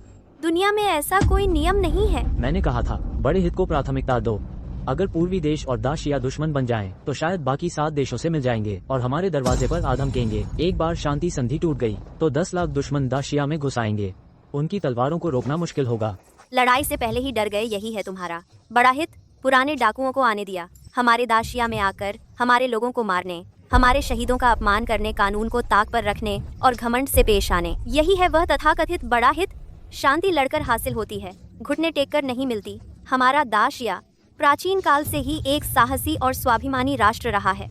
दुनिया में ऐसा कोई नियम नहीं है। मैंने कहा था, बड़े हित को प्राथमिकता दो। अगर पूर्वी देश और दाशिया दुश्मन बन जाएं, तो शायद बाकी 7 देशों से मिल जाएंगे और हमारे दरवाजे पर आ धमकेंगे। एक बार शांति संधि टूट गई तो 10 लाख दुश्मन दाशिया में घुस आएंगे। उनकी तलवारों को रोकना मुश्किल होगा। लड़ाई से पहले ही डर गए, यही है तुम्हारा बड़ा हित। पुराने डाकुओं को आने दिया, हमारे दाशिया में आकर हमारे लोगों को मारने, हमारे शहीदों का अपमान करने, कानून को ताक पर रखने और घमंड से पेश आने। यही है वह तथाकथित बड़ा हित। शांति लड़कर हासिल होती है, घुटने टेक कर नहीं मिलती। हमारा दाशिया प्राचीन काल से ही एक साहसी और स्वाभिमानी राष्ट्र रहा है।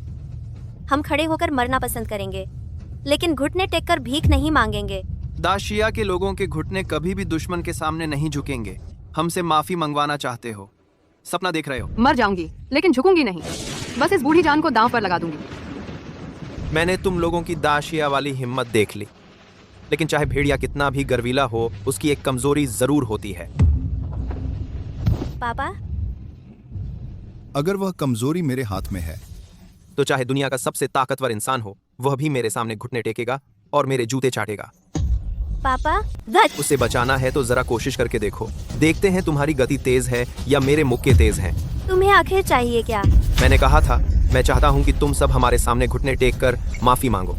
हम खड़े होकर मरना पसंद करेंगे, लेकिन घुटने टेक कर भीख नहीं मांगेंगे। दाशिया के लोगों के घुटने कभी भी दुश्मन के सामने नहीं झुकेंगे। हमसे माफी मंगवाना चाहते हो? सपना देख रहे हो? मर जाऊंगी लेकिन झुकूंगी नहीं। बस इस बूढ़ी जान को दांव पर लगा दूंगी। मैंने तुम लोगों की दाशिया वाली हिम्मत देख ली, लेकिन चाहे भेड़िया कितना भी गर्वीला हो, उसकी एक कमजोरी जरूर होती है। पापा, अगर वह कमजोरी मेरे हाथ में है तो चाहे दुनिया का सबसे ताकतवर इंसान हो, वह भी मेरे सामने घुटने टेकेगा और मेरे जूते चाटेगा। पापा, उसे बचाना है तो जरा कोशिश करके देखो। देखते हैं तुम्हारी गति तेज है या मेरे मुक्के तेज हैं। तुम्हें आखिर चाहिए क्या? मैंने कहा था, मैं चाहता हूँ कि तुम सब हमारे सामने घुटने टेक कर माफी मांगो,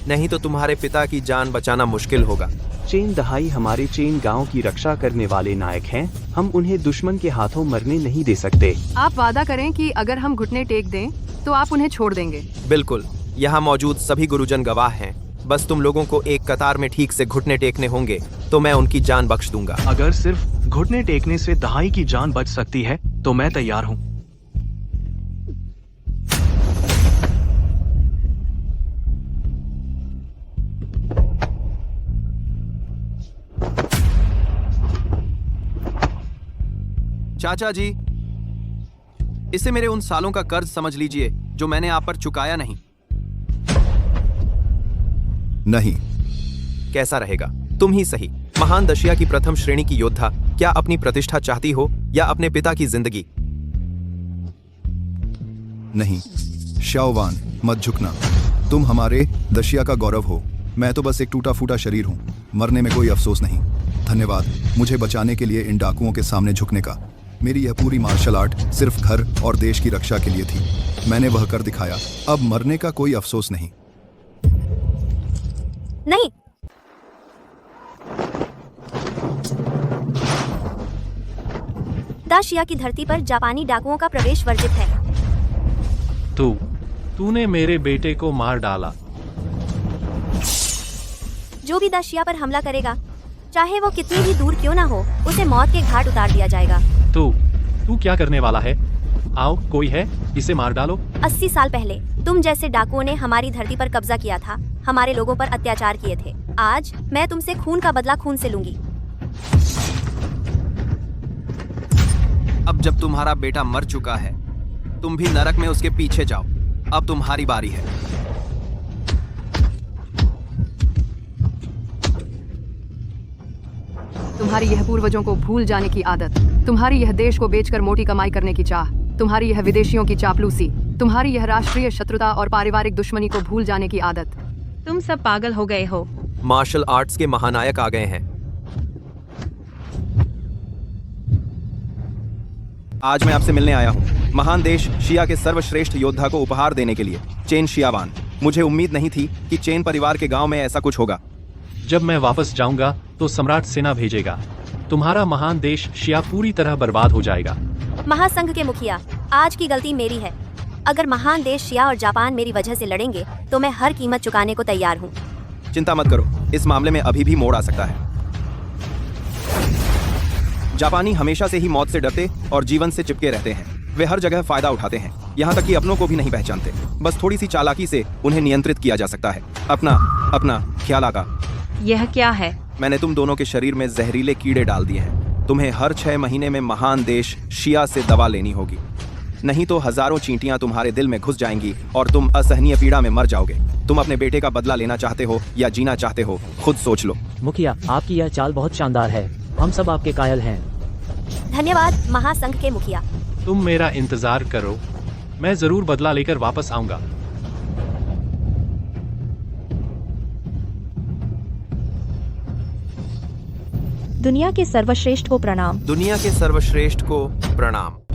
नहीं तो तुम्हारे पिता की जान बचाना मुश्किल होगा। चेन दहाई हमारे चेन गांव की रक्षा करने वाले नायक हैं। हम उन्हें दुश्मन के हाथों मरने नहीं दे सकते। आप वादा करें कि अगर हम घुटने टेक दें तो आप उन्हें छोड़ देंगे? बिल्कुल, यहाँ मौजूद सभी गुरुजन गवाह हैं। बस तुम लोगों को एक कतार में ठीक से घुटने टेकने होंगे तो मैं उनकी जान बख्श दूंगा। अगर सिर्फ घुटने टेकने से दहाई की जान बच सकती है तो मैं तैयार हूँ। चाचा जी, इसे मेरे उन सालों का कर्ज समझ लीजिए जो मैंने आप पर चुकाया नहीं। नहीं। कैसा रहेगा? तुम ही सही, महान दशिया की प्रथम श्रेणी की योद्धा, क्या अपनी प्रतिष्ठा चाहती हो या अपने पिता की जिंदगी? नहीं शाओवान, मत झुकना। तुम हमारे दशिया का गौरव हो। मैं तो बस एक टूटा फूटा शरीर हूँ। मरने में कोई अफसोस नहीं। धन्यवाद मुझे बचाने के लिए इन डाकुओं के सामने झुकने का। मेरी यह पूरी मार्शल आर्ट सिर्फ घर और देश की रक्षा के लिए थी। मैंने वह कर दिखाया। अब मरने का कोई अफसोस नहीं। नहीं, दाशिया की धरती पर जापानी डाकुओं का प्रवेश वर्जित है। तूने मेरे बेटे को मार डाला। जो भी दाशिया पर हमला करेगा, चाहे वो कितनी भी दूर क्यों ना हो, उसे मौत के घाट उतार दिया जाएगा। तू क्या करने वाला है? आओ, कोई है, इसे मार डालो। 80 साल पहले तुम जैसे डाकुओं ने हमारी धरती पर कब्जा किया था, हमारे लोगों पर अत्याचार किए थे। आज मैं तुमसे खून का बदला खून से लूंगी। अब जब तुम्हारा बेटा मर चुका है, तुम भी नरक में उसके पीछे जाओ। अब तुम्हारी बारी है। तुम्हारी यह पूर्वजों को भूल जाने की आदत, तुम्हारी यह देश को बेचकर मोटी कमाई करने की चाह, तुम्हारी यह विदेशियों की चापलूसी, तुम्हारी यह राष्ट्रीय शत्रुता और पारिवारिक दुश्मनी को भूल जाने की आदत। तुम सब पागल हो गए हो। मार्शल आर्ट्स के महानायक आ गए हैं। आज मैं आपसे मिलने आया हूँ, महान देश शिया के सर्वश्रेष्ठ योद्धा को उपहार देने के लिए, चेन शियावान। मुझे उम्मीद नहीं थी कि चेन परिवार के गांव में ऐसा कुछ होगा। जब मैं वापस जाऊंगा तो सम्राट सेना भेजेगा। तुम्हारा महान देश शिया पूरी तरह बर्बाद हो जाएगा। महासंघ के मुखिया, आज की गलती मेरी है। अगर महान देश शिया और जापान मेरी वजह से लड़ेंगे तो मैं हर कीमत चुकाने को तैयार हूँ। चिंता मत करो, इस मामले में अभी भी मोड़ आ सकता है। जापानी हमेशा से ही मौत से डरते और जीवन से चिपके रहते हैं। वे हर जगह फायदा उठाते हैं, यहाँ तक कि अपनों को भी नहीं पहचानते। बस थोड़ी सी चालाकी से उन्हें नियंत्रित किया जा सकता है। अपना ख्याल आका। यह क्या है? मैंने तुम दोनों के शरीर में जहरीले कीड़े डाल दिए हैं। तुम्हें हर 6 महीने में महान देश शिया से दवा लेनी होगी, नहीं तो हजारों चींटियां तुम्हारे दिल में घुस जाएंगी और तुम असहनीय पीड़ा में मर जाओगे। तुम अपने बेटे का बदला लेना चाहते हो या जीना चाहते हो, खुद सोच लो। मुखिया, आपकी यह चाल बहुत शानदार है। हम सब आपके कायल हैं। धन्यवाद महासंघ के मुखिया। तुम मेरा इंतजार करो, मैं जरूर बदला लेकर वापस आऊंगा। दुनिया के सर्वश्रेष्ठ को प्रणाम। दुनिया के सर्वश्रेष्ठ को प्रणाम।